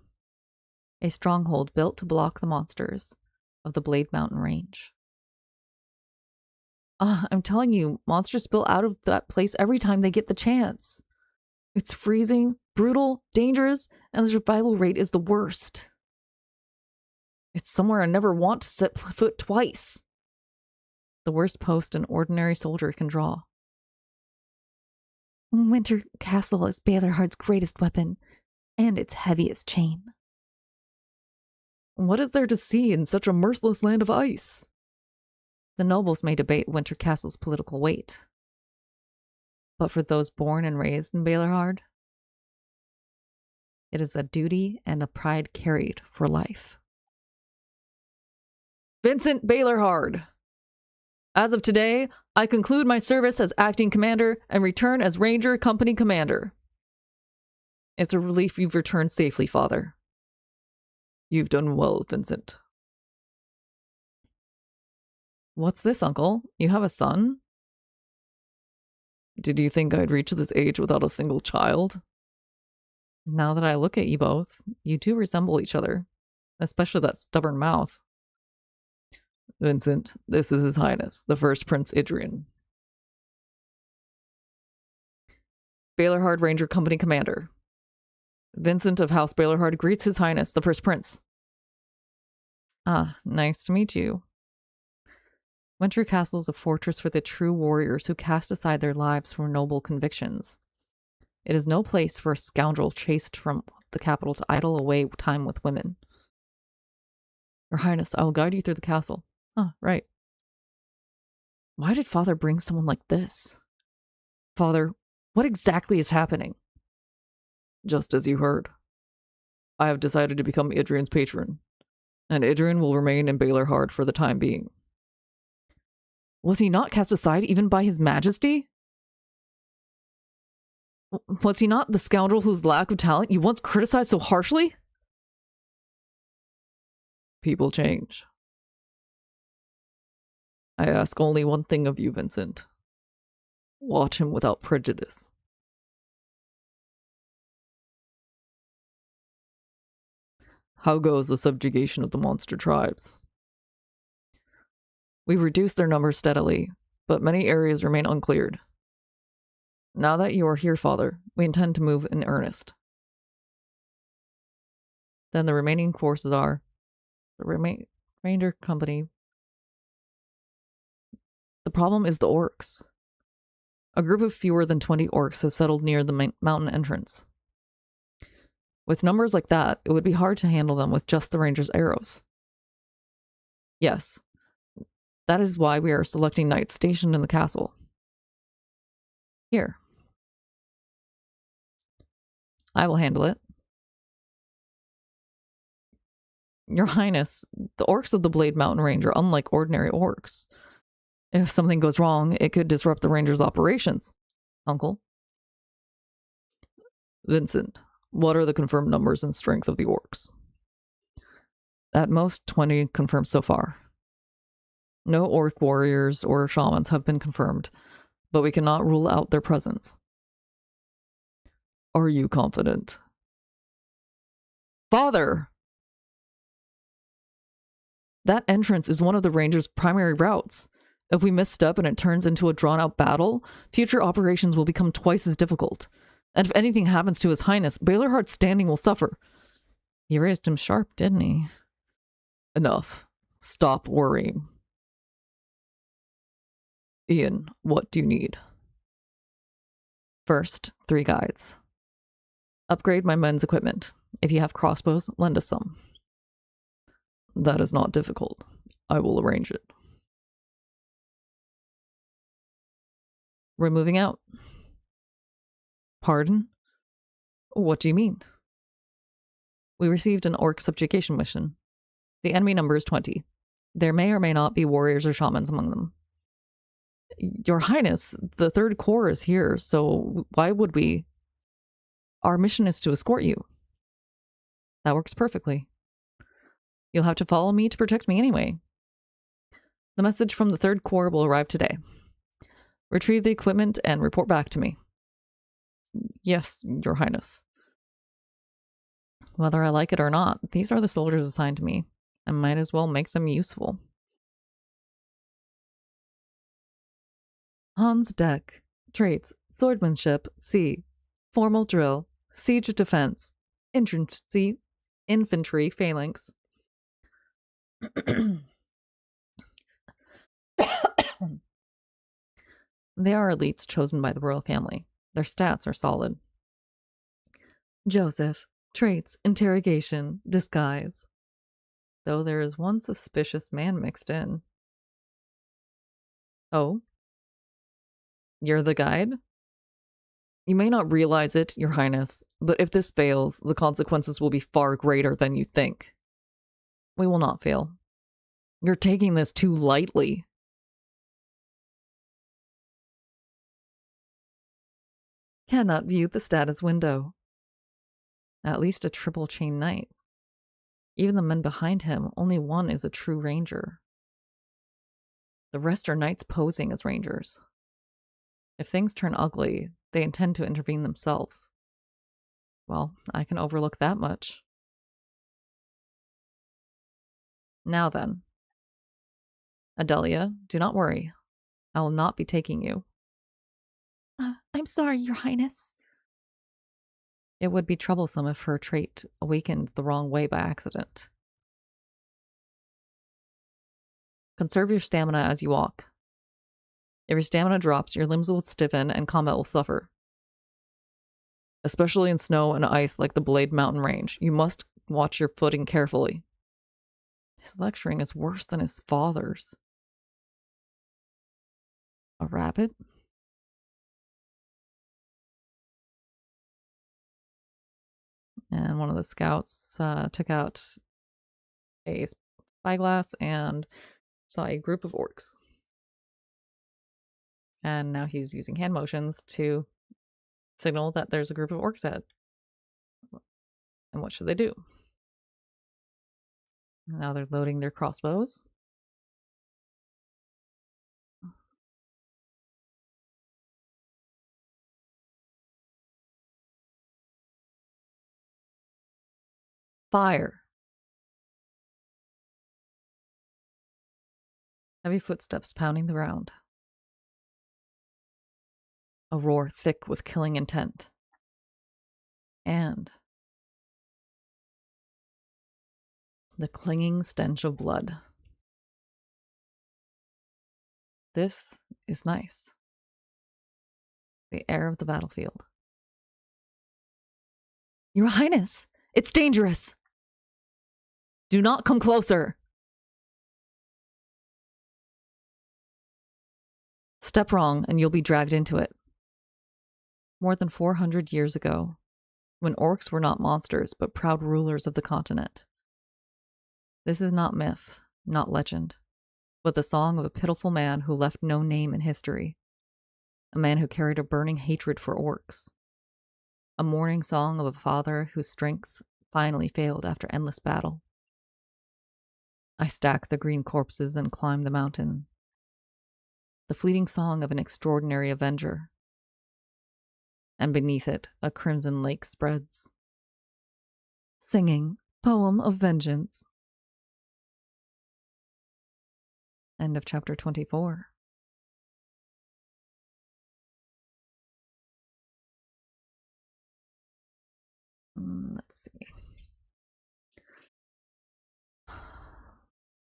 A stronghold built to block the monsters of the Blade Mountain Range. I'm telling you, monsters spill out of that place every time they get the chance. It's freezing, brutal, dangerous, and the survival rate is the worst. It's somewhere I never want to set foot twice. The worst post an ordinary soldier can draw. Winter Castle is Balerhard's greatest weapon, and its heaviest chain. What is there to see in such a merciless land of ice? The nobles may debate Winter Castle's political weight. But for those born and raised in Balerhard, it is a duty and a pride carried for life. Vincent Balerhard! As of today, I conclude my service as acting commander and return as Ranger Company Commander. It's a relief you've returned safely, Father. You've done well, Vincent. What's this, Uncle? You have a son? Did you think I'd reach this age without a single child? Now that I look at you both, you do resemble each other, especially that stubborn mouth. Vincent, this is His Highness, the First Prince Idrian. Balerhard Ranger Company Commander. Vincent of House Balerhard greets His Highness, the First Prince. Ah, nice to meet you. Winter Castle is a fortress for the true warriors who cast aside their lives for noble convictions. It is no place for a scoundrel chased from the capital to idle away time with women. Your Highness, I will guide you through the castle. Ah, right. Why did Father bring someone like this? Father, what exactly is happening? Just as you heard. I have decided to become Idrian's patron, and Idrian will remain in Balerhard for the time being. Was he not cast aside even by His Majesty? Was he not the scoundrel whose lack of talent you once criticized so harshly? People change. I ask only one thing of you, Vincent. Watch him without prejudice. How goes the subjugation of the monster tribes? We reduced their numbers steadily, but many areas remain uncleared. Now that you are here, Father, we intend to move in earnest. Then the remaining forces are the Ranger Company. The problem is the orcs. A group of fewer than 20 orcs has settled near the mountain entrance. With numbers like that, it would be hard to handle them with just the Ranger's arrows. Yes, that is why we are selecting knights stationed in the castle. Here. I will handle it. Your Highness, the orcs of the Blade Mountain Range are unlike ordinary orcs. If something goes wrong, it could disrupt the Ranger's operations. Uncle? Vincent, what are the confirmed numbers and strength of the orcs? At most 20 confirmed so far. No orc warriors or shamans have been confirmed, but we cannot rule out their presence. Are you confident? Father! That entrance is one of the Ranger's primary routes. If we misstep and it turns into a drawn-out battle, future operations will become twice as difficult. And if anything happens to His Highness, Balerhard's standing will suffer. He raised him sharp, didn't he? Enough. Stop worrying. Ian, what do you need? First, 3 guides. Upgrade my men's equipment. If you have crossbows, lend us some. That is not difficult. I will arrange it. We're moving out. Pardon? What do you mean? We received an orc subjugation mission. The enemy number is 20. There may or may not be warriors or shamans among them. Your Highness, the Third Corps is here, so why would we? Our mission is to escort you. That works perfectly. You'll have to follow me to protect me anyway. The message from the Third Corps will arrive today. Retrieve the equipment and report back to me. Yes, Your Highness. Whether I like it or not, these are the soldiers assigned to me. I might as well make them useful. Hans Deck. Traits. Swordsmanship. C. Formal drill. Siege defense. Infantry phalanx. They are elites chosen by the royal family. Their stats are solid. Joseph. Traits. Interrogation. Disguise. Though there is one suspicious man mixed in. Oh? You're the guide? You may not realize it, Your Highness, but if this fails, the consequences will be far greater than you think. We will not fail. You're taking this too lightly. Cannot view the status window. At least a triple chain knight. Even the men behind him, only one is a true ranger. The rest are knights posing as rangers. If things turn ugly, they intend to intervene themselves. Well, I can overlook that much. Now then. Adelia, do not worry. I will not be taking you. I'm sorry, Your Highness. It would be troublesome if her trait awakened the wrong way by accident. Conserve your stamina as you walk. If your stamina drops, your limbs will stiffen and combat will suffer. Especially in snow and ice like the Blade Mountain Range, you must watch your footing carefully. His lecturing is worse than his father's. A rabbit? And one of the scouts took out a spyglass and saw a group of orcs. And now he's using hand motions to signal that there's a group of orcs ahead. And what should they do? Now they're loading their crossbows. Fire. Heavy footsteps pounding the ground. A roar thick with killing intent. And the clinging stench of blood. This is nice. The air of the battlefield. Your Highness, it's dangerous. Do not come closer. Step wrong and you'll be dragged into it. More than 400 years ago, when orcs were not monsters but proud rulers of the continent. This is not myth, not legend, but the song of a pitiful man who left no name in history. A man who carried a burning hatred for orcs. A mourning song of a father whose strength finally failed after endless battle. I stack the green corpses and climb the mountain. The fleeting song of an extraordinary avenger. And beneath it, a crimson lake spreads. Singing, poem of vengeance. End of chapter 24. Let's see.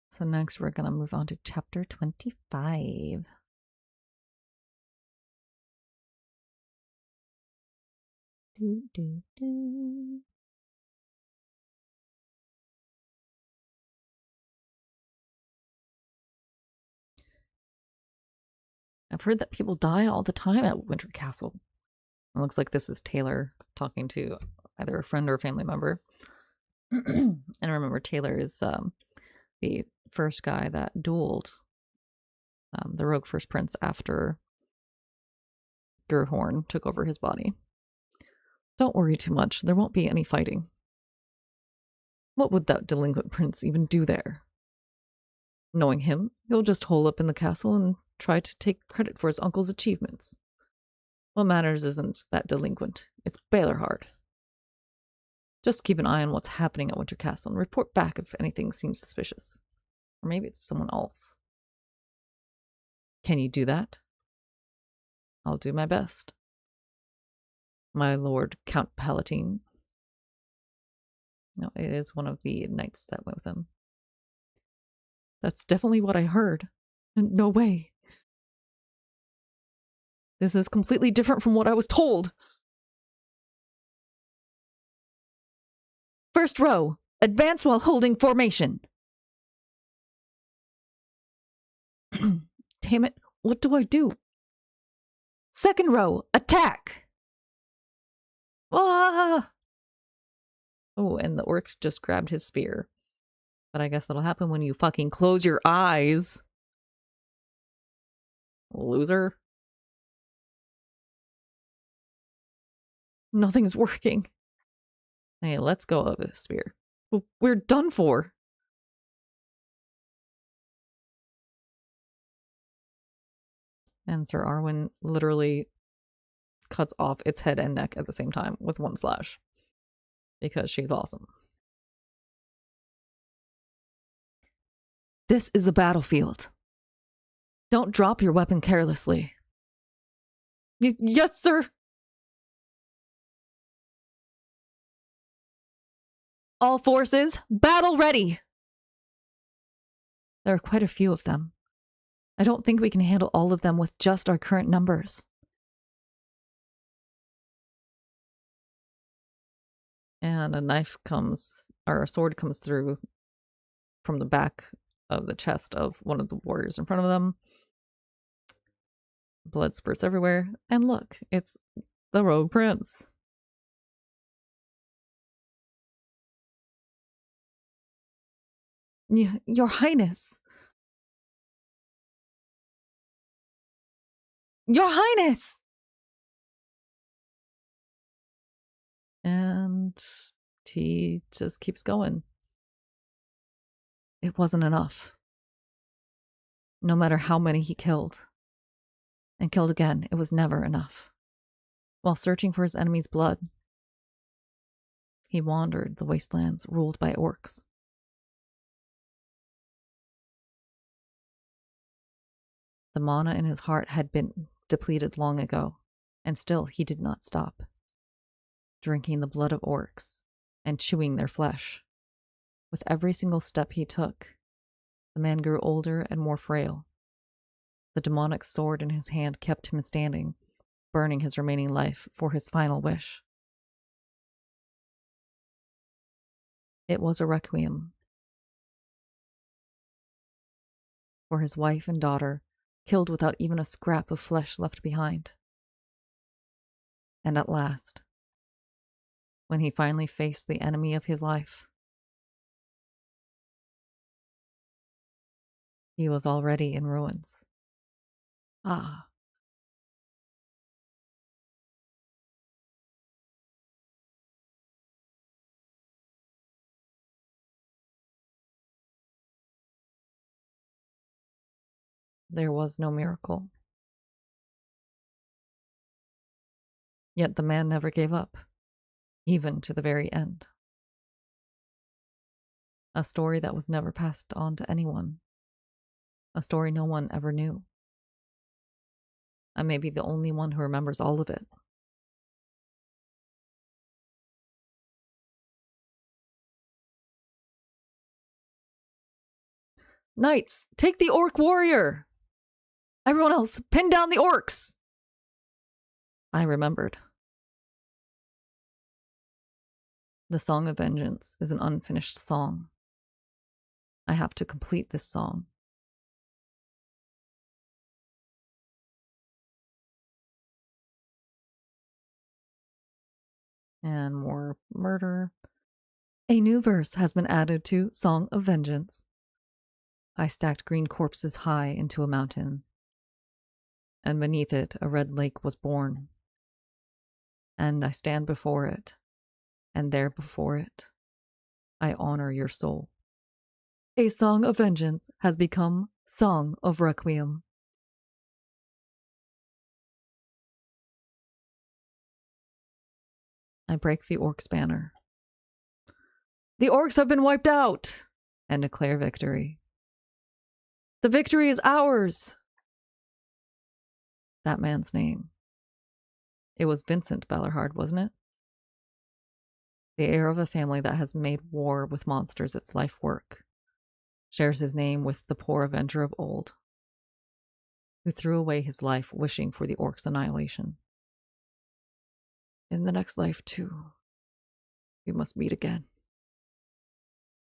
So next we're going to move on to chapter 25. I've heard that people die all the time at Winter Castle. It looks like this is Taylor talking to either a friend or a family member. And remember, Taylor is the first guy that dueled the Rogue First Prince after Gerhorn took over his body. Don't worry too much. There won't be any fighting. What would that delinquent prince even do there? Knowing him, he'll just hole up in the castle and try to take credit for his uncle's achievements. What matters isn't that delinquent, it's Baylorhard. Just keep an eye on what's happening at Winter Castle and report back if anything seems suspicious. Or maybe it's someone else. Can you do that? I'll do my best. My lord Count Palatine. No, it is one of the knights that went with him. That's definitely what I heard. No way. This is completely different from what I was told. First row, advance while holding formation. Damn it, what do I do? Second row, attack! Ah! Oh, and the orc just grabbed his spear. But I guess that'll happen when you fucking close your eyes. Loser. Nothing's working. Hey, let's go of this spear. We're done for. And Sir Arwen literally cuts off its head and neck at the same time with one slash. Because she's awesome. This is a battlefield. Don't drop your weapon carelessly. Yes, sir. All forces, battle ready. There are quite a few of them. I don't think we can handle all of them with just our current numbers. And a knife comes, or a sword comes through from the back of the chest of one of the warriors in front of them. Blood spurts everywhere. And look, it's the Rogue Prince. Your Highness. Your Highness! And he just keeps going. It wasn't enough. No matter how many he killed. And killed again, it was never enough. While searching for his enemy's blood, he wandered the wastelands ruled by orcs. The mana in his heart had been depleted long ago, and still he did not stop. Drinking the blood of orcs and chewing their flesh. With every single step he took, the man grew older and more frail. The demonic sword in his hand kept him standing, burning his remaining life for his final wish. It was a requiem for his wife and daughter, killed without even a scrap of flesh left behind. And at last, when he finally faced the enemy of his life, he was already in ruins. Ah. There was no miracle. Yet the man never gave up, even to the very end. A story that was never passed on to anyone. A story no one ever knew. I may be the only one who remembers all of it. Knights, take the orc warrior! Everyone else, pin down the orcs! I remembered. The Song of Vengeance is an unfinished song. I have to complete this song. And more murder. A new verse has been added to Song of Vengeance. I stacked green corpses high into a mountain, and beneath it a red lake was born. And I stand before it, and there before it, I honor your soul. A Song of Vengeance has become Song of Requiem. I break the orc's banner. The orcs have been wiped out! And declare victory. The victory is ours! That man's name. It was Vincent Ballarhard, wasn't it? The heir of a family that has made war with monsters its life work. Shares his name with the poor avenger of old, who threw away his life wishing for the orc's annihilation. In the next life, too, we must meet again.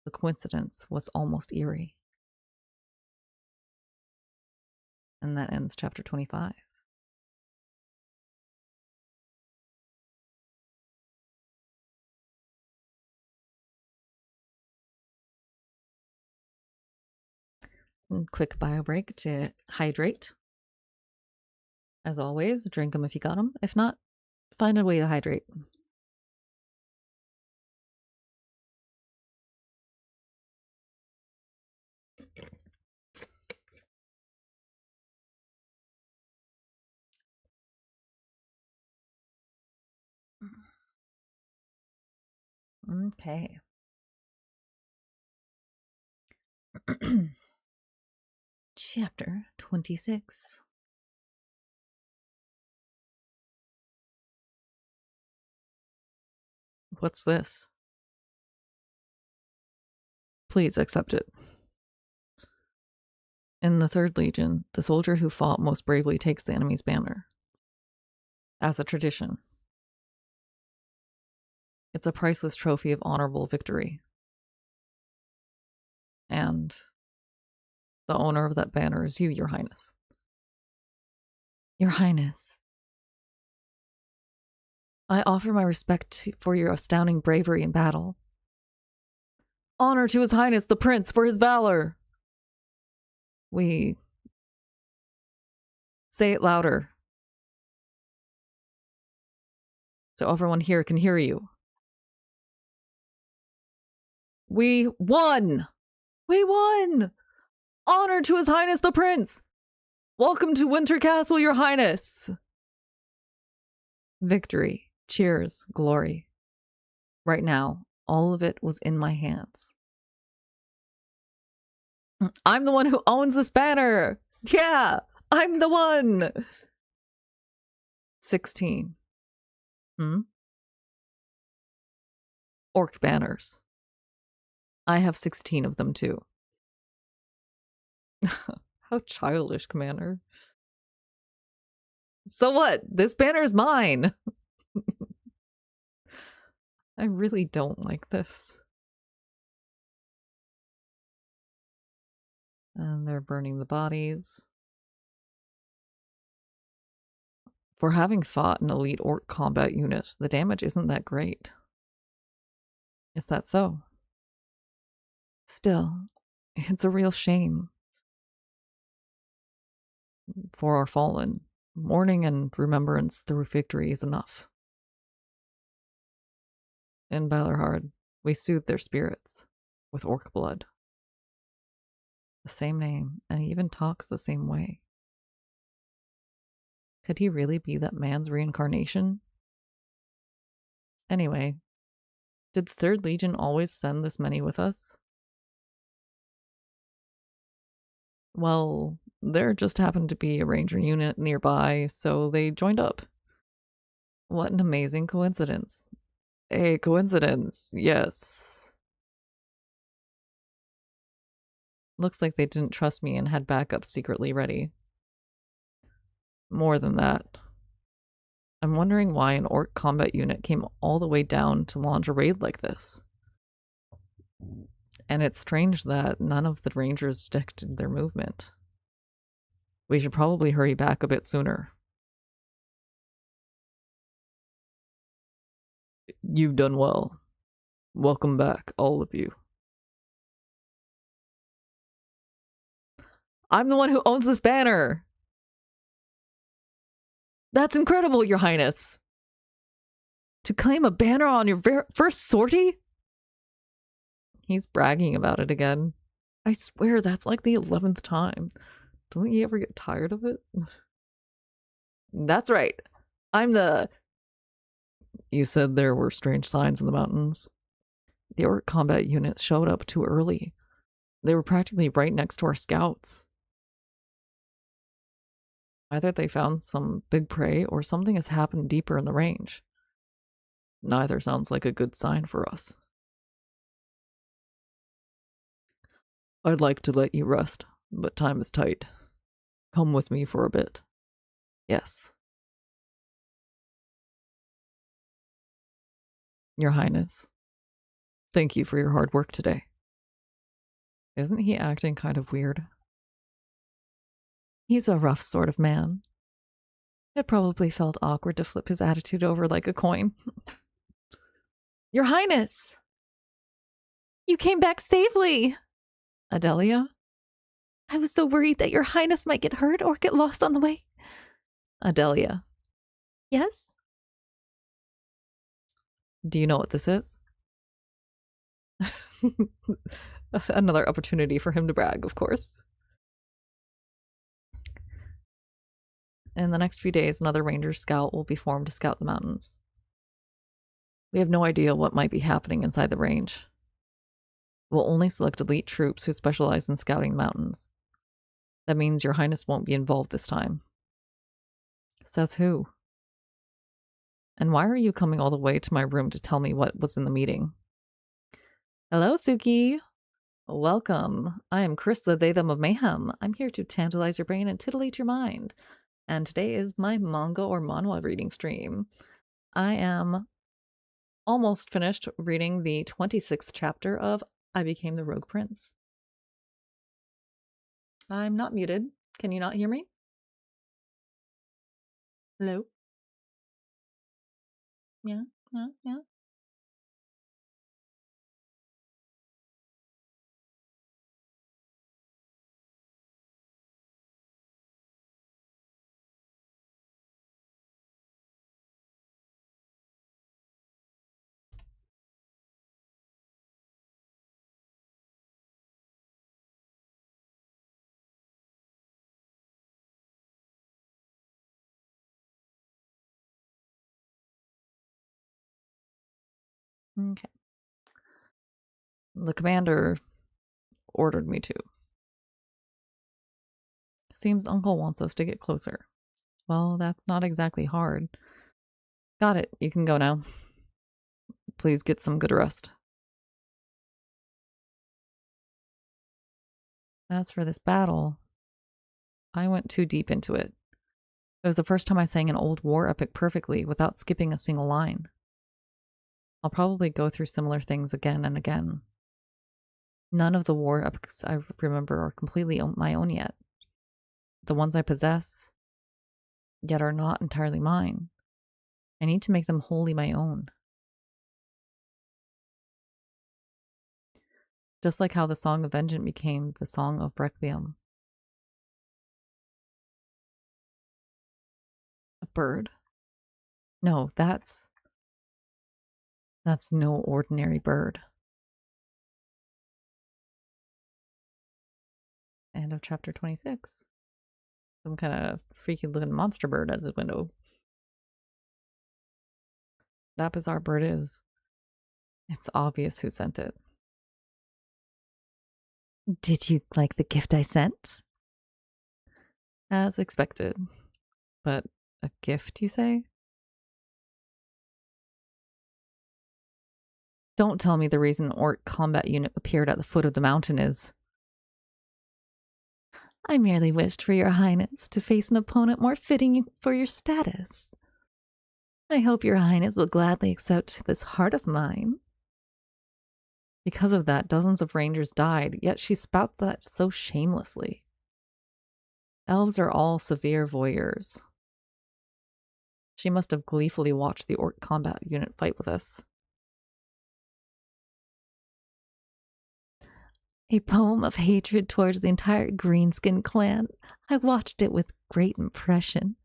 The coincidence was almost eerie. And that ends chapter 25. And quick bio break to hydrate. As always, drink them if you got them. If not, find a way to hydrate. Okay. Chapter 26. What's this? Please accept it. In the 3rd Legion, the soldier who fought most bravely takes the enemy's banner. As a tradition. It's a priceless trophy of honorable victory. And the owner of that banner is you, Your Highness. Your Highness. I offer my respect for your astounding bravery in battle. Honor to His Highness the Prince for his valor. We say it louder, so everyone here can hear you. We won! We won! Honor to His Highness the Prince! Welcome to Winter Castle, Your Highness! Victory, cheers, glory. Right now, all of it was in my hands. I'm the one who owns this banner! Yeah! I'm the one! 16. Orc banners. I have 16 of them too. How childish, Commander. So what? This banner is mine! I really don't like this. And they're burning the bodies. For having fought an elite orc combat unit, the damage isn't that great. Is that so? Still, it's a real shame. For our fallen, mourning and remembrance through victory is enough. In Ballarhard, we soothe their spirits with orc blood. The same name, and he even talks the same way. Could he really be that man's reincarnation? Anyway, did the 3rd Legion always send this many with us? Well, there just happened to be a ranger unit nearby, so they joined up. What an amazing coincidence. A coincidence, yes. Looks like they didn't trust me and had backup secretly ready. More than that. I'm wondering why an orc combat unit came all the way down to launch a raid like this. And it's strange that none of the rangers detected their movement. We should probably hurry back a bit sooner. You've done well. Welcome back, all of you. I'm the one who owns this banner! That's incredible, Your Highness! To claim a banner on your first sortie? He's bragging about it again. I swear that's like the 11th time. Don't you ever get tired of it? That's right. I'm the... You said there were strange signs in the mountains. The orc combat units showed up too early. They were practically right next to our scouts. Either they found some big prey or something has happened deeper in the range. Neither sounds like a good sign for us. I'd like to let you rest, but time is tight. Come with me for a bit. Yes. Your Highness, thank you for your hard work today. Isn't he acting kind of weird? He's a rough sort of man. It probably felt awkward to flip his attitude over like a coin. Your Highness! You came back safely! Adelia? I was so worried that Your Highness might get hurt or get lost on the way. Adelia. Yes? Do you know what this is? Another opportunity for him to brag, of course. In the next few days, another ranger scout will be formed to scout the mountains. We have no idea what might be happening inside the range. We'll only select elite troops who specialize in scouting the mountains. That means Your Highness won't be involved this time. Says who? And why are you coming all the way to my room to tell me what was in the meeting? Hello, Suki. Welcome. I am Kriss, the they, them of mayhem. I'm here to tantalize your brain and titillate your mind. And today is my manga or manhwa reading stream. I am almost finished reading the 26th chapter of I Became the Rogue Prince. I'm not muted. Can you not hear me? Hello? Yeah, yeah, yeah. Okay. The commander ordered me to. Seems Uncle wants us to get closer. Well, that's not exactly hard. Got it. You can go now. Please get some good rest. As for this battle, I went too deep into it. It was the first time I sang an old war epic perfectly without skipping a single line. I'll probably go through similar things again and again. None of the war epics I remember are completely my own yet. The ones I possess, yet are not entirely mine. I need to make them wholly my own. Just like how the Song of Vengeance became the Song of Requiem. A bird? No, that's no ordinary bird. End of chapter 26. Some kind of freaky looking monster bird at the window. That bizarre bird is. It's obvious who sent it. Did you like the gift I sent? As expected. But a gift, you say? Don't tell me the reason an orc combat unit appeared at the foot of the mountain is... I merely wished for your highness to face an opponent more fitting for your status. I hope your highness will gladly accept this heart of mine. Because of that, dozens of rangers died, yet she spouts that so shamelessly. Elves are all severe voyeurs. She must have gleefully watched the orc combat unit fight with us. A poem of hatred towards the entire Greenskin clan. I watched it with great impression.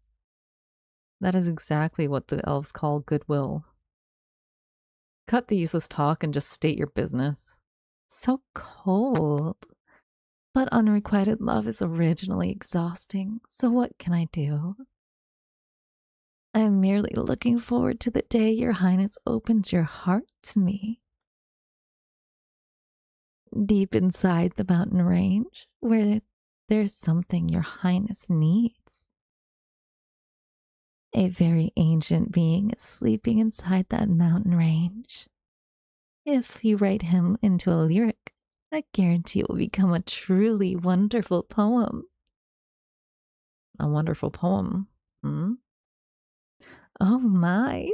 That is exactly what the elves call goodwill. Cut the useless talk and just state your business. So cold. But unrequited love is originally exhausting, so what can I do? I am merely looking forward to the day your highness opens your heart to me. Deep inside the mountain range, where there's something your highness needs. A very ancient being is sleeping inside that mountain range. If you write him into a lyric, I guarantee it will become a truly wonderful poem. A wonderful poem, hmm? Oh my.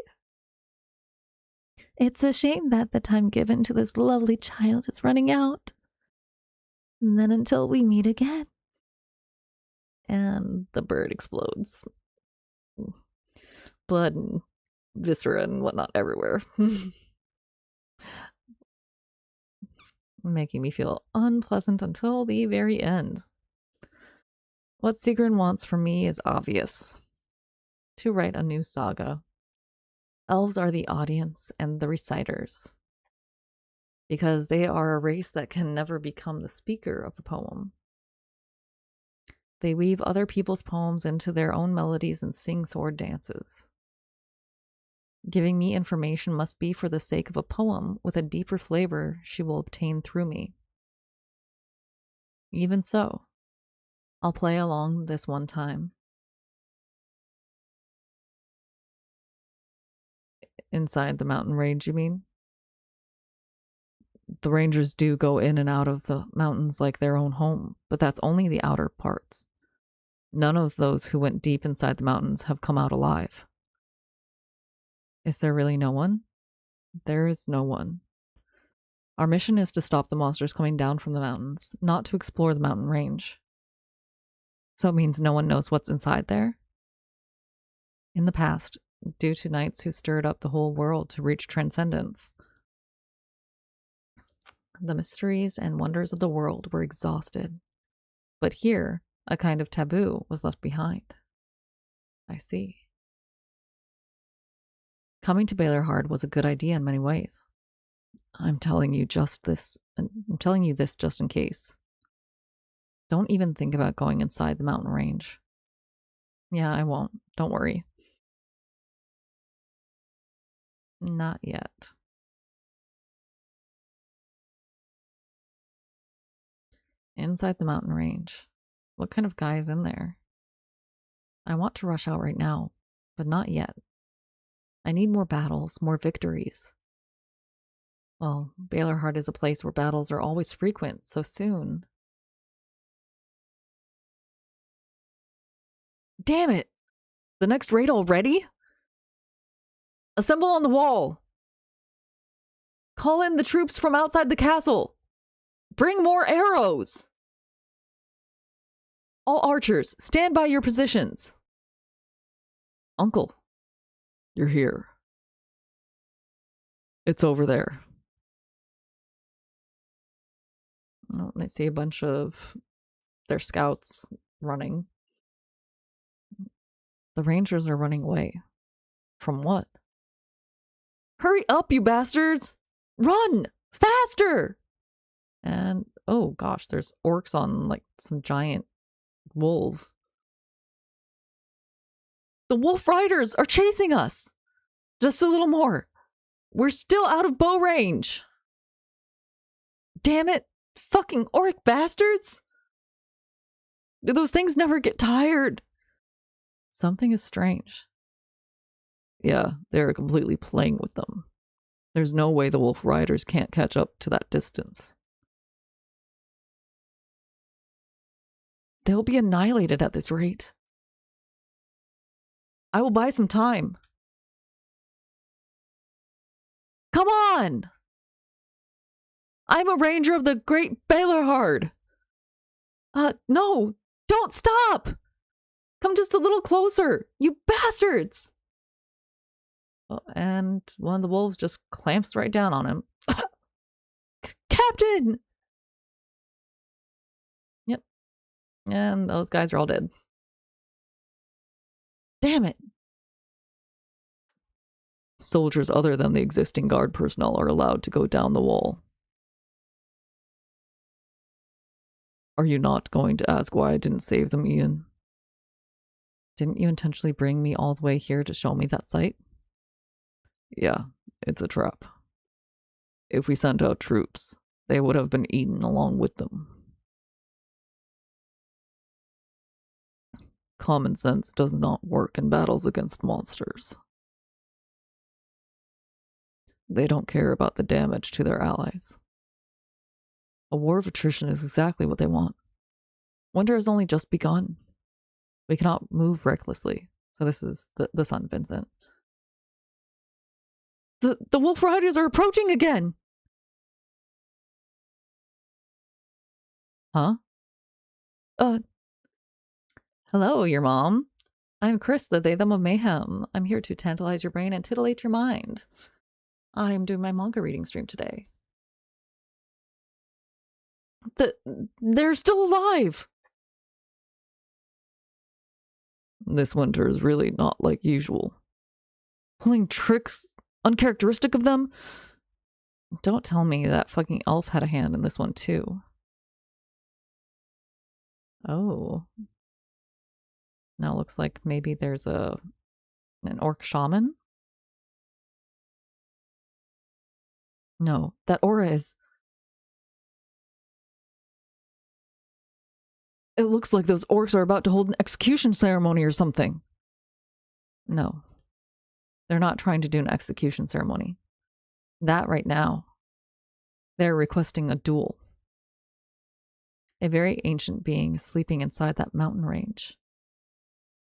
It's a shame that the time given to this lovely child is running out. And then until we meet again. And the bird explodes. Blood and viscera and whatnot everywhere. Making me feel unpleasant until the very end. What Sigrun wants from me is obvious. To write a new saga. Elves are the audience and the reciters, because they are a race that can never become the speaker of a poem. They weave other people's poems into their own melodies and sing sword dances. Giving me information must be for the sake of a poem with a deeper flavor she will obtain through me. Even so, I'll play along this one time. Inside the mountain range, you mean? The rangers do go in and out of the mountains like their own home, but that's only the outer parts. None of those who went deep inside the mountains have come out alive. Is there really no one? There is no one. Our mission is to stop the monsters coming down from the mountains, not to explore the mountain range. So it means no one knows what's inside there? In the past, due to knights who stirred up the whole world to reach transcendence, the mysteries and wonders of the world were exhausted. But here, a kind of taboo was left behind. I see. Coming to Baylorhard was a good idea in many ways. I'm telling you this just in case. Don't even think about going inside the mountain range. Yeah, I won't. Don't worry. Not yet. Inside the mountain range. What kind of guy is in there? I want to rush out right now, but not yet. I need more battles, more victories. Well, Baylorhard is a place where battles are always frequent, so soon. Damn it! The next raid already? Assemble on the wall! Call in the troops from outside the castle! Bring more arrows! All archers, stand by your positions! Uncle, you're here. It's over there. Oh, I see a bunch of their scouts running. The rangers are running away. From what? Hurry up, you bastards! Run! Faster! And, oh gosh, there's orcs on, like, some giant wolves. The wolf riders are chasing us! Just a little more. We're still out of bow range. Damn it! Fucking orc bastards! Do those things never get tired? Something is strange. Yeah, they're completely playing with them. There's no way the wolf riders can't catch up to that distance. They'll be annihilated at this rate. I will buy some time. come on! I'm a ranger of the Great Baylorhard. No, don't stop! Come just a little closer, you bastards! Oh, and one of the wolves just clamps right down on him. Captain! Yep. And those guys are all dead. Damn it. Soldiers other than the existing guard personnel are allowed to go down the wall. Are you not going to ask why I didn't save them, Ian? Didn't you intentionally bring me all the way here to show me that site? Yeah, it's a trap. If we sent out troops, they would have been eaten along with them. Common sense does not work in battles against monsters. They don't care about the damage to their allies. A war of attrition is exactly what they want. Winter has only just begun. We cannot move recklessly. So this is the son, Vincent. The Wolf Riders are approaching again! Huh? Hello, your mom. I'm Kriss, the they them of mayhem. I'm here to tantalize your brain and titillate your mind. I'm doing my manga reading stream today. They're still alive! This winter is really not like usual. Pulling tricks uncharacteristic of them? Don't tell me that fucking elf had a hand in this one too. Oh. Now it looks like maybe there's an orc shaman? No, that aura is... It looks like those orcs are about to hold an execution ceremony or something. No. They're not trying to do an execution ceremony. That right now. They're requesting a duel. A very ancient being is sleeping inside that mountain range.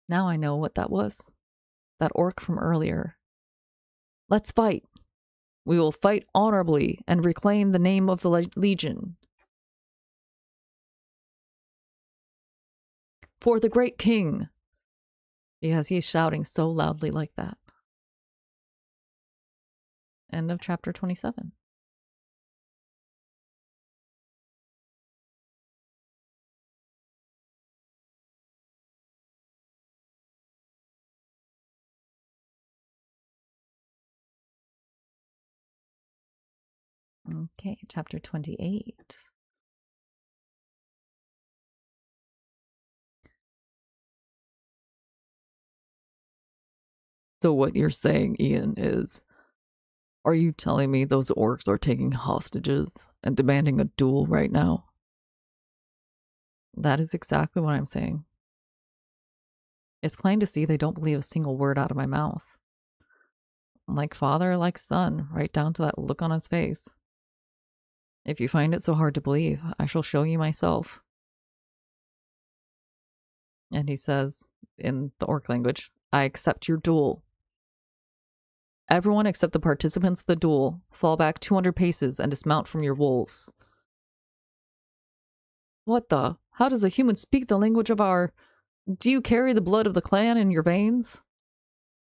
Now I know what that was. That orc from earlier. Let's fight. We will fight honorably and reclaim the name of the Legion. For the great king. Because he's shouting so loudly like that. End of chapter 27. Okay, chapter 28. So what you're saying, Ian, is... Are you telling me those orcs are taking hostages and demanding a duel right now? That is exactly what I'm saying. It's plain to see they don't believe a single word out of my mouth. Like father, like son, right down to that look on his face. If you find it so hard to believe, I shall show you myself. And he says, in the orc language, I accept your duel. Everyone except the participants of the duel, fall back 200 paces and dismount from your wolves. What the? How does a human speak the language of our... Do you carry the blood of the clan in your veins?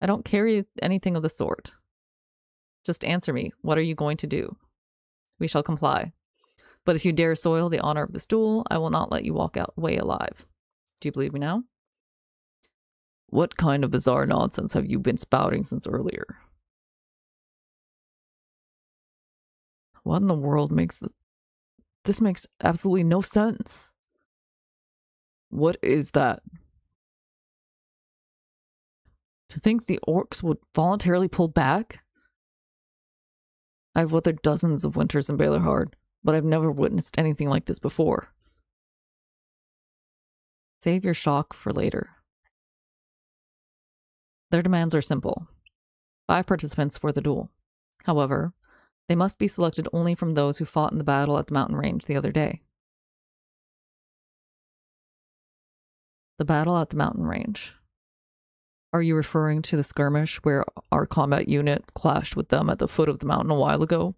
I don't carry anything of the sort. Just answer me. What are you going to do? We shall comply. But if you dare soil the honor of this duel, I will not let you walk away alive. Do you believe me now? What kind of bizarre nonsense have you been spouting since earlier? What in the world makes this makes absolutely no sense. What is that? To think the orcs would voluntarily pull back? I've weathered dozens of winters in Baylorhard, but I've never witnessed anything like this before. Save your shock for later. Their demands are simple. 5 participants for the duel. However, they must be selected only from those who fought in the battle at the mountain range the other day. The battle at the mountain range. Are you referring to the skirmish where our combat unit clashed with them at the foot of the mountain a while ago?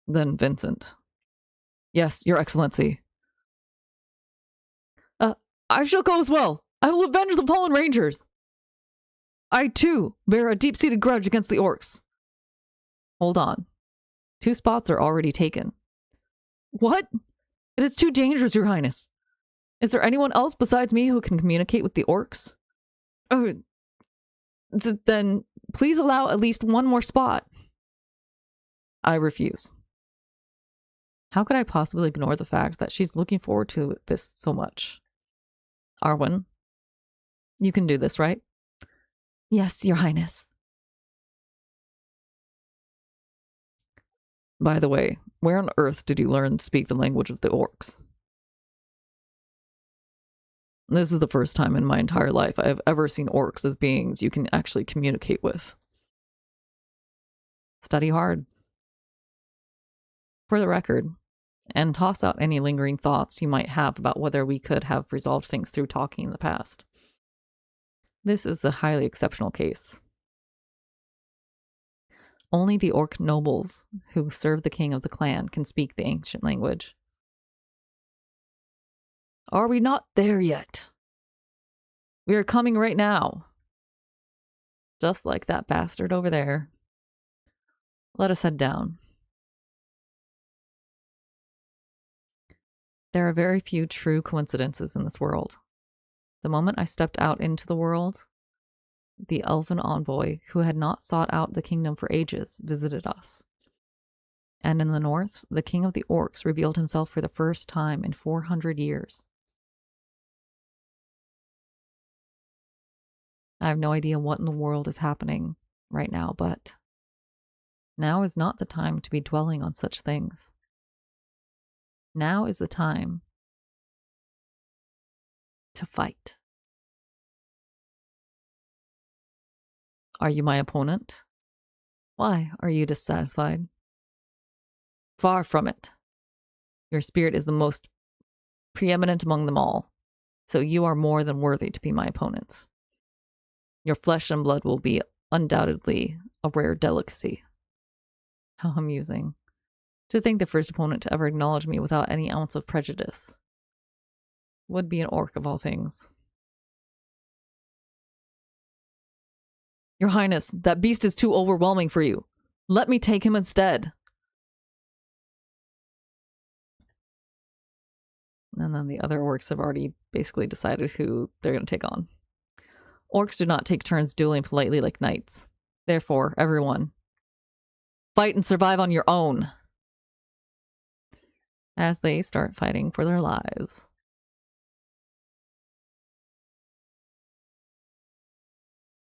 Then Vincent. Yes, Your Excellency. I shall go as well. I will avenge the fallen rangers. I, too, bear a deep-seated grudge against the orcs. Hold on. 2 spots are already taken. What? It is too dangerous, Your Highness. Is there anyone else besides me who can communicate with the orcs? Then please allow at least 1 more spot. I refuse. How could I possibly ignore the fact that she's looking forward to this so much? Arwen, you can do this, right? Yes, Your Highness. By the way, where on earth did you learn to speak the language of the orcs? This is the first time in my entire life I have ever seen orcs as beings you can actually communicate with. Study hard. For the record, and toss out any lingering thoughts you might have about whether we could have resolved things through talking in the past. This is a highly exceptional case. Only the orc nobles who serve the king of the clan can speak the ancient language. Are we not there yet? We are coming right now. Just like that bastard over there. Let us head down. There are very few true coincidences in this world. The moment I stepped out into the world, the elven envoy, who had not sought out the kingdom for ages, visited us. And in the north, the king of the orcs revealed himself for the first time in 400 years. I have no idea what in the world is happening right now, but now is not the time to be dwelling on such things. Now is the time to fight. Are you my opponent? Why are you dissatisfied? Far from it. Your spirit is the most preeminent among them all, so you are more than worthy to be my opponent. Your flesh and blood will be undoubtedly a rare delicacy. How amusing. To think the first opponent to ever acknowledge me without any ounce of prejudice would be an orc of all things. Your Highness, that beast is too overwhelming for you. Let me take him instead. And then the other orcs have already basically decided who they're going to take on. Orcs do not take turns dueling politely like knights. Therefore, everyone, fight and survive on your own. As they start fighting for their lives.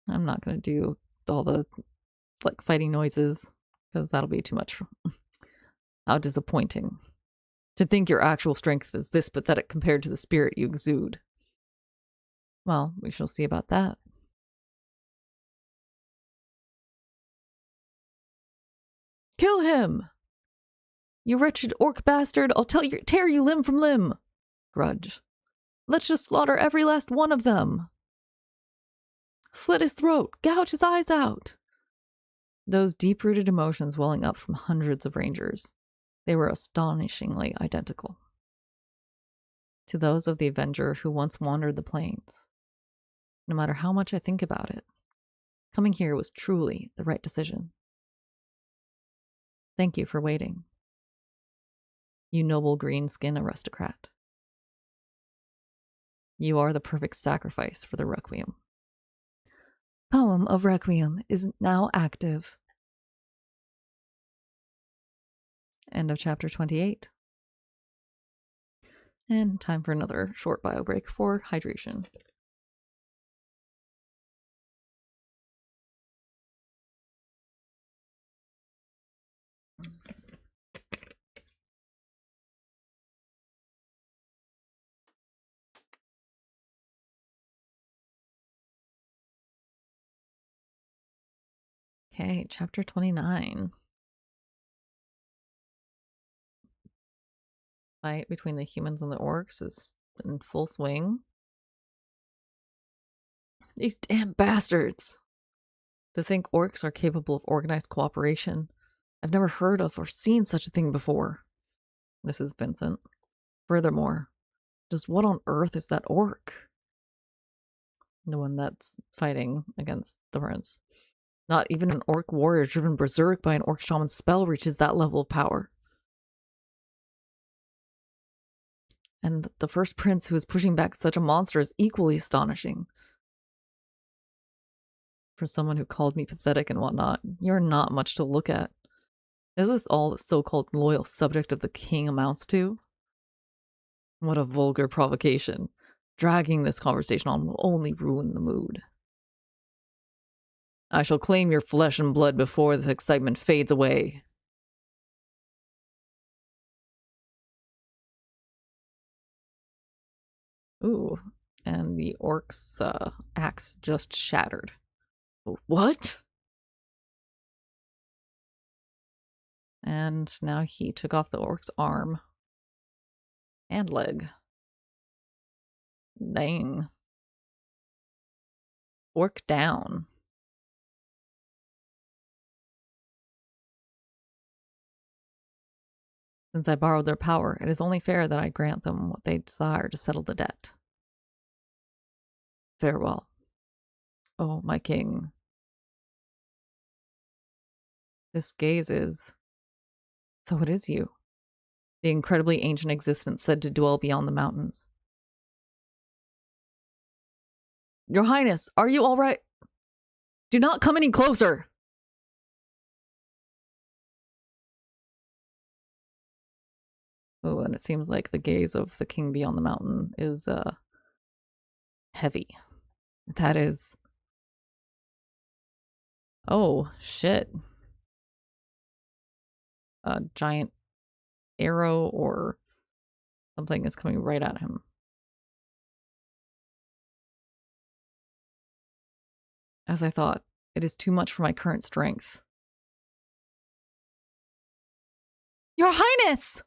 I'm not going to do all the fighting noises because that'll be too much. How disappointing. To think your actual strength is this pathetic compared to the spirit you exude. Well, we shall see about that. Kill him! You wretched orc bastard, I'll tear you limb from limb. Grudge. Let's just slaughter every last one of them. Slit his throat, gouge his eyes out. Those deep-rooted emotions welling up from hundreds of rangers. They were astonishingly identical to those of the Avenger who once wandered the plains. No matter how much I think about it, coming here was truly the right decision. Thank you for waiting, you noble green-skin aristocrat. You are the perfect sacrifice for the Requiem. Poem of Requiem is now active. End of chapter 28. And time for another short bio break for hydration. Okay, chapter 29. Fight between the humans and the orcs is in full swing. These damn bastards. To think orcs are capable of organized cooperation. I've never heard of or seen such a thing before. This is Vincent. Furthermore, just what on earth is that orc? The one that's fighting against the prince. Not even an orc warrior driven berserk by an orc shaman's spell reaches that level of power. And the first prince who is pushing back such a monster is equally astonishing. For someone who called me pathetic and whatnot, you're not much to look at. Is this all the so-called loyal subject of the king amounts to? What a vulgar provocation. Dragging this conversation on will only ruin the mood. I shall claim your flesh and blood before this excitement fades away. Ooh, and the orc's axe just shattered. What? And now he took off the orc's arm. And leg. Dang. Orc down. Since I borrowed their power, it is only fair that I grant them what they desire to settle the debt. Farewell. Oh, my king. This gaze is... So it is you. The incredibly ancient existence said to dwell beyond the mountains. Your Highness, are you all right? Do not come any closer! Oh, and it seems like the gaze of the king beyond the mountain is, heavy. That is... Oh, shit. A giant arrow or something is coming right at him. As I thought, it is too much for my current strength. Your Highness!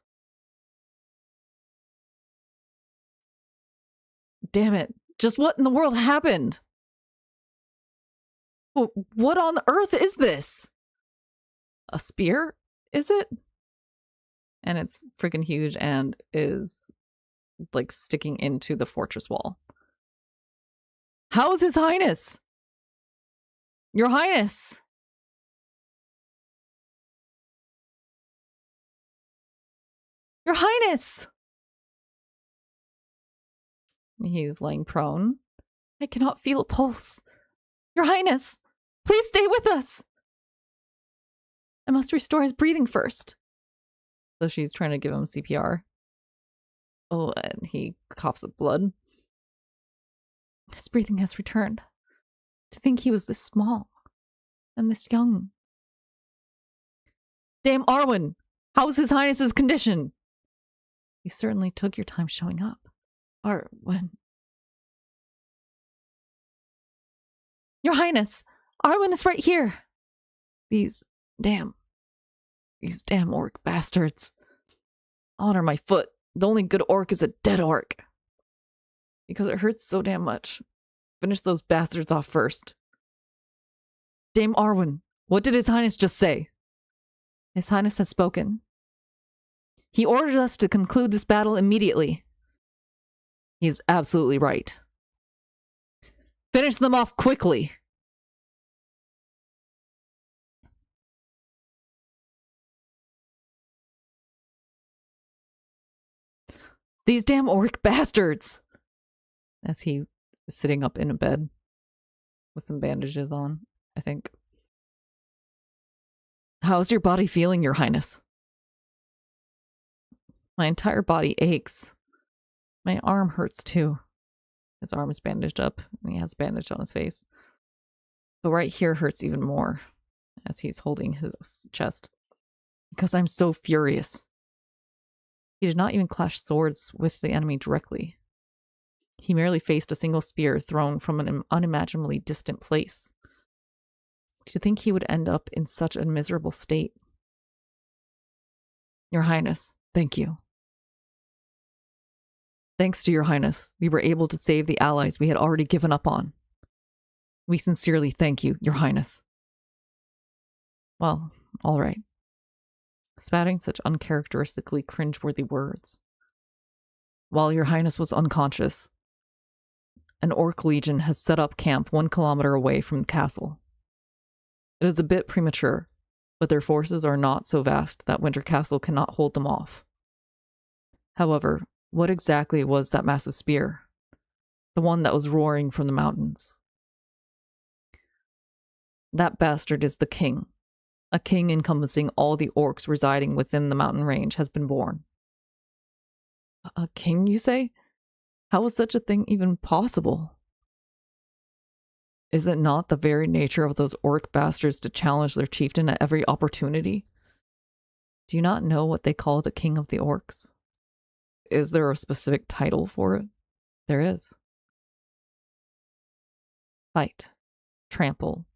Damn it. Just what in the world happened? What on earth is this? A spear? Is it? And it's freaking huge and is like sticking into the fortress wall. How is His Highness? Your Highness! Your Highness! He's laying prone. I cannot feel a pulse. Your Highness, please stay with us. I must restore his breathing first. So she's trying to give him CPR. Oh, and he coughs up blood. His breathing has returned. To think he was this small and this young. Dame Arwen, how is His Highness's condition? You certainly took your time showing up. Arwen. Your Highness, Arwen is right here. These damn orc bastards. Honor my foot. The only good orc is a dead orc. Because it hurts so damn much. Finish those bastards off first. Dame Arwen, what did His Highness just say? His Highness has spoken. He ordered us to conclude this battle immediately. He's absolutely right. Finish them off quickly. These damn orc bastards! As he is sitting up in a bed with some bandages on, I think. How's your body feeling, Your Highness? My entire body aches. My arm hurts too. His arm is bandaged up, and he has a bandage on his face. But right here hurts even more, as he's holding his chest. Because I'm so furious. He did not even clash swords with the enemy directly. He merely faced a single spear thrown from an unimaginably distant place. To think he would end up in such a miserable state. Your Highness, thank you. Thanks to Your Highness, we were able to save the allies we had already given up on. We sincerely thank you, Your Highness. Well, all right. Spouting such uncharacteristically cringeworthy words. While Your Highness was unconscious, an orc legion has set up camp 1 kilometer away from the castle. It is a bit premature, but their forces are not so vast that Winter Castle cannot hold them off. However, what exactly was that massive spear? The one that was roaring from the mountains. That bastard is the king. A king encompassing all the orcs residing within the mountain range has been born. A king, you say? How was such a thing even possible? Is it not the very nature of those orc bastards to challenge their chieftain at every opportunity? Do you not know what they call the king of the orcs? Is there a specific title for it? There is. Fight. Trample.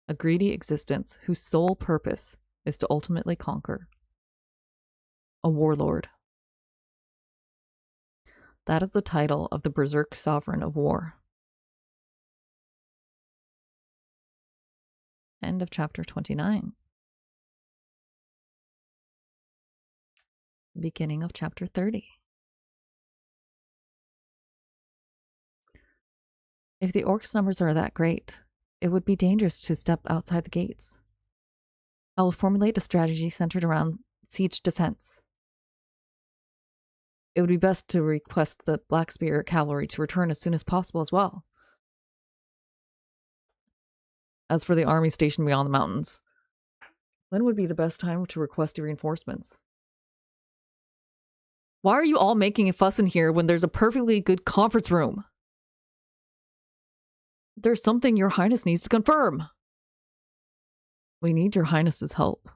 A greedy existence whose sole purpose is to ultimately conquer. A warlord. That is the title of the berserk sovereign of war. End of chapter 29. Beginning of chapter 30. If the orcs' numbers are that great, it would be dangerous to step outside the gates. I will formulate a strategy centered around siege defense. It would be best to request the Black Spear cavalry to return as soon as possible as well. As for the army stationed beyond the mountains, when would be the best time to request reinforcements? Why are you all making a fuss in here when there's a perfectly good conference room? There's something Your Highness needs to confirm. We need Your Highness's help.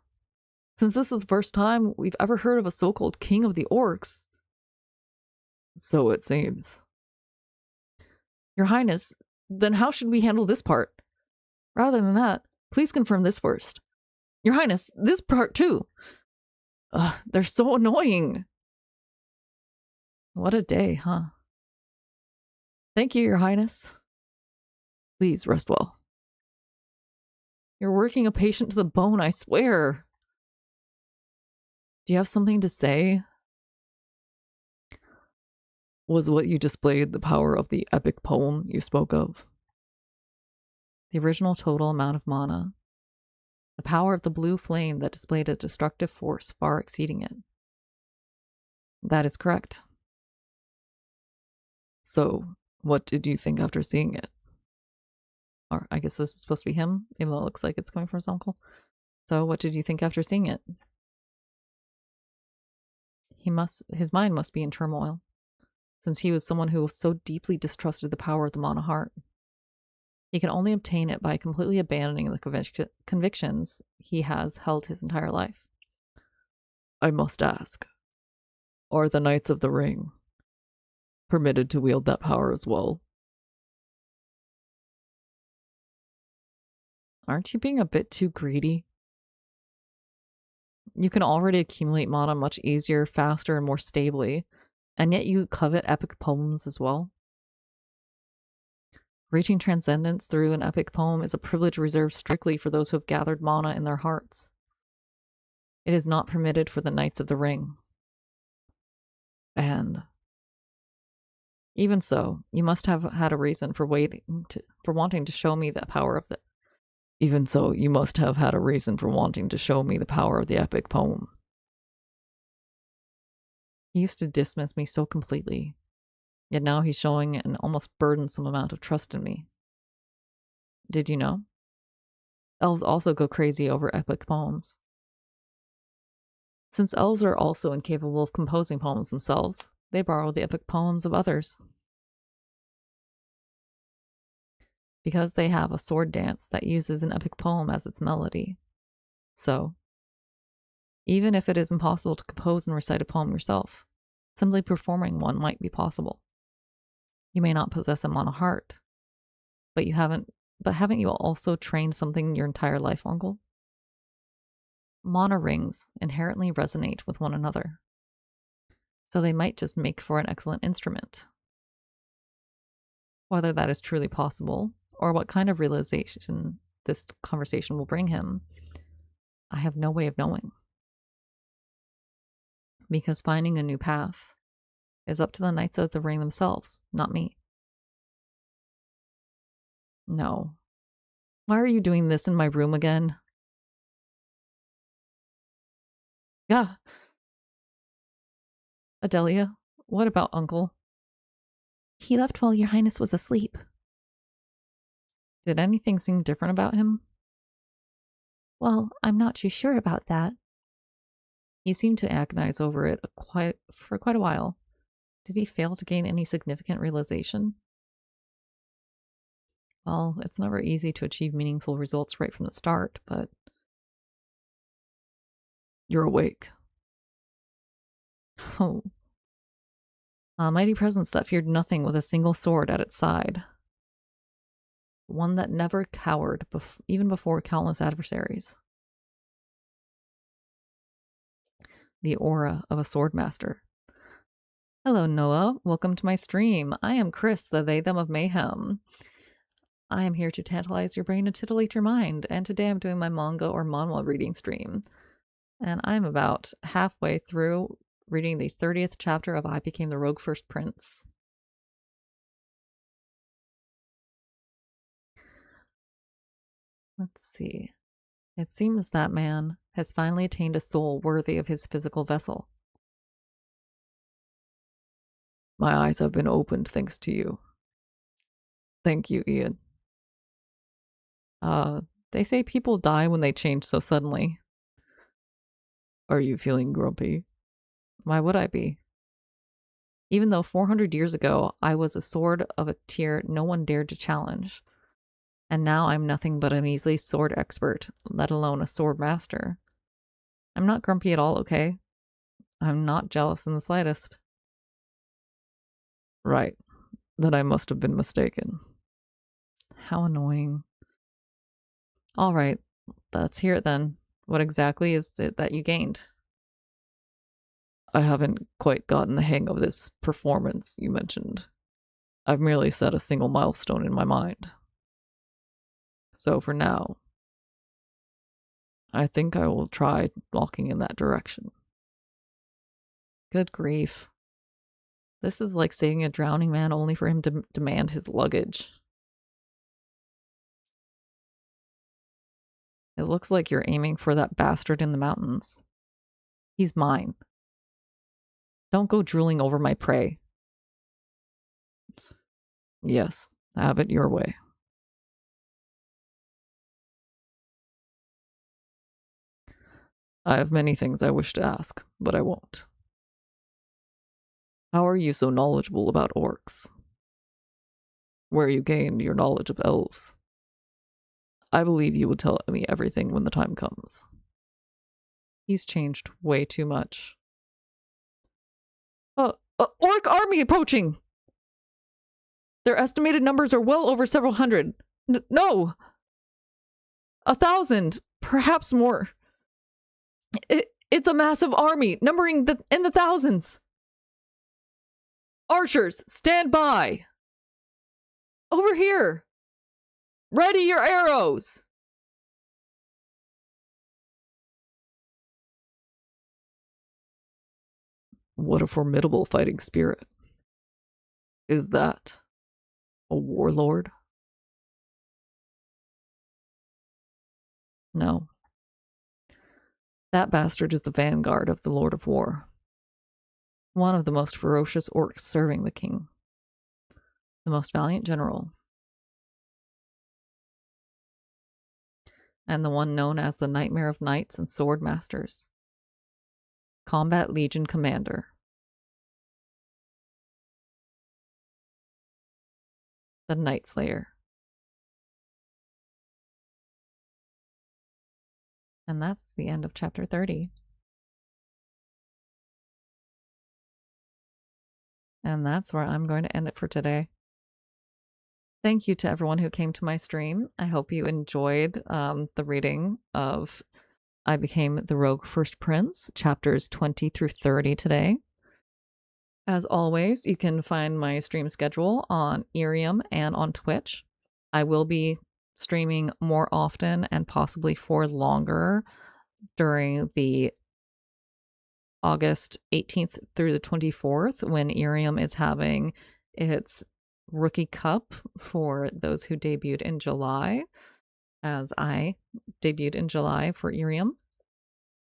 Since this is the first time we've ever heard of a so-called king of the orcs. So it seems. Your Highness, then how should we handle this part? Rather than that, please confirm this first. Your Highness, this part too. They're so annoying. What a day, huh? Thank you, Your Highness. Please rest well. You're working a patient to the bone, I swear. Do you have something to say? Was what you displayed the power of the epic poem you spoke of? The original total amount of mana. The power of the blue flame that displayed a destructive force far exceeding it. That is correct. So, what did you think after seeing it? Or I guess this is supposed to be him, even though it looks like it's coming from his uncle. So, what did you think after seeing it? His mind must be in turmoil, since he was someone who so deeply distrusted the power of the mana heart. He can only obtain it by completely abandoning the convictions he has held his entire life. I must ask, are the Knights of the Ring permitted to wield that power as well? Aren't you being a bit too greedy? You can already accumulate mana much easier, faster, and more stably, and yet you covet epic poems as well. Reaching transcendence through an epic poem is a privilege reserved strictly for those who have gathered mana in their hearts. It is not permitted for the Knights of the Ring. And even so, you must have had a reason for wanting to show me the power of the. Even so, you must have had a reason for wanting to show me the power of the epic poem. He used to dismiss me so completely, yet now he's showing an almost burdensome amount of trust in me. Did you know? Elves also go crazy over epic poems. Since elves are also incapable of composing poems themselves, they borrow the epic poems of others. Because they have a sword dance that uses an epic poem as its melody. So, even if it is impossible to compose and recite a poem yourself, simply performing one might be possible. You may not possess a mana heart, but haven't you also trained something your entire life, Uncle? Mana rings inherently resonate with one another, so they might just make for an excellent instrument. Whether that is truly possible, or what kind of realization this conversation will bring him, I have no way of knowing. Because finding a new path is up to the Knights of the Ring themselves, not me. No. Why are you doing this in my room again? Yeah. Adelia, what about Uncle? He left while your highness was asleep. Did anything seem different about him? Well, I'm not too sure about that. He seemed to agonize over it for quite a while. Did he fail to gain any significant realization? Well, it's never easy to achieve meaningful results right from the start, but... You're awake. Oh. A mighty presence that feared nothing with a single sword at its side. One that never cowered, even before countless adversaries. The aura of a sword master. Hello, Noah. Welcome to my stream. I am Kriss, the they, them of mayhem. I am here to tantalize your brain and titillate your mind, and today I'm doing my manga or manhwa reading stream. And I'm about halfway through reading the 30th chapter of I Became the Rogue First Prince. Let's see. It seems that man has finally attained a soul worthy of his physical vessel. My eyes have been opened thanks to you. Thank you, Ian. They say people die when they change so suddenly. Are you feeling grumpy? Why would I be? Even though 400 years ago I was a sword of a tier no one dared to challenge, and now I'm nothing but a measly sword expert, let alone a sword master. I'm not grumpy at all, okay? I'm not jealous in the slightest. Right. Then I must have been mistaken. How annoying. All right, let's hear it then. What exactly is it that you gained? I haven't quite gotten the hang of this performance you mentioned. I've merely set a single milestone in my mind. So for now, I think I will try walking in that direction. Good grief. This is like saving a drowning man only for him to demand his luggage. It looks like you're aiming for that bastard in the mountains. He's mine. Don't go drooling over my prey. Yes, have it your way. I have many things I wish to ask, but I won't. How are you so knowledgeable about orcs? Where you gained your knowledge of elves? I believe you will tell me everything when the time comes. He's changed way too much. Orc army approaching! Their estimated numbers are well over several hundred. No! 1,000, perhaps more. It's a massive army, numbering in the thousands. Archers, stand by! Over here! Ready your arrows! What a formidable fighting spirit. Is that a warlord? No. That bastard is the vanguard of the Lord of War. One of the most ferocious orcs serving the king. The most valiant general. And the one known as the Nightmare of Knights and Sword Masters. Combat Legion Commander. The Night Slayer. And that's the end of chapter 30. And that's where I'm going to end it for today. Thank you to everyone who came to my stream. I hope you enjoyed the reading of I Became the Rogue First Prince, chapters 20 through 30 today. As always, you can find my stream schedule on Irium and on Twitch. I will be streaming more often and possibly for longer during the August 18th through the 24th when Irium is having its Rookie Cup for those who debuted in July, as I debuted in July for Irium.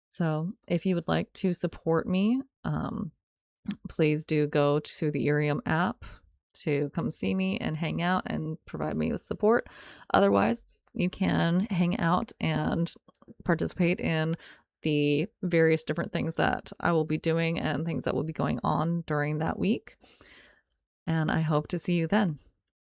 So if you would like to support me, please do go to the Irium app to come see me and hang out and provide me with support. Otherwise, you can hang out and participate in the various different things that I will be doing and things that will be going on during that week. And I hope to see you then.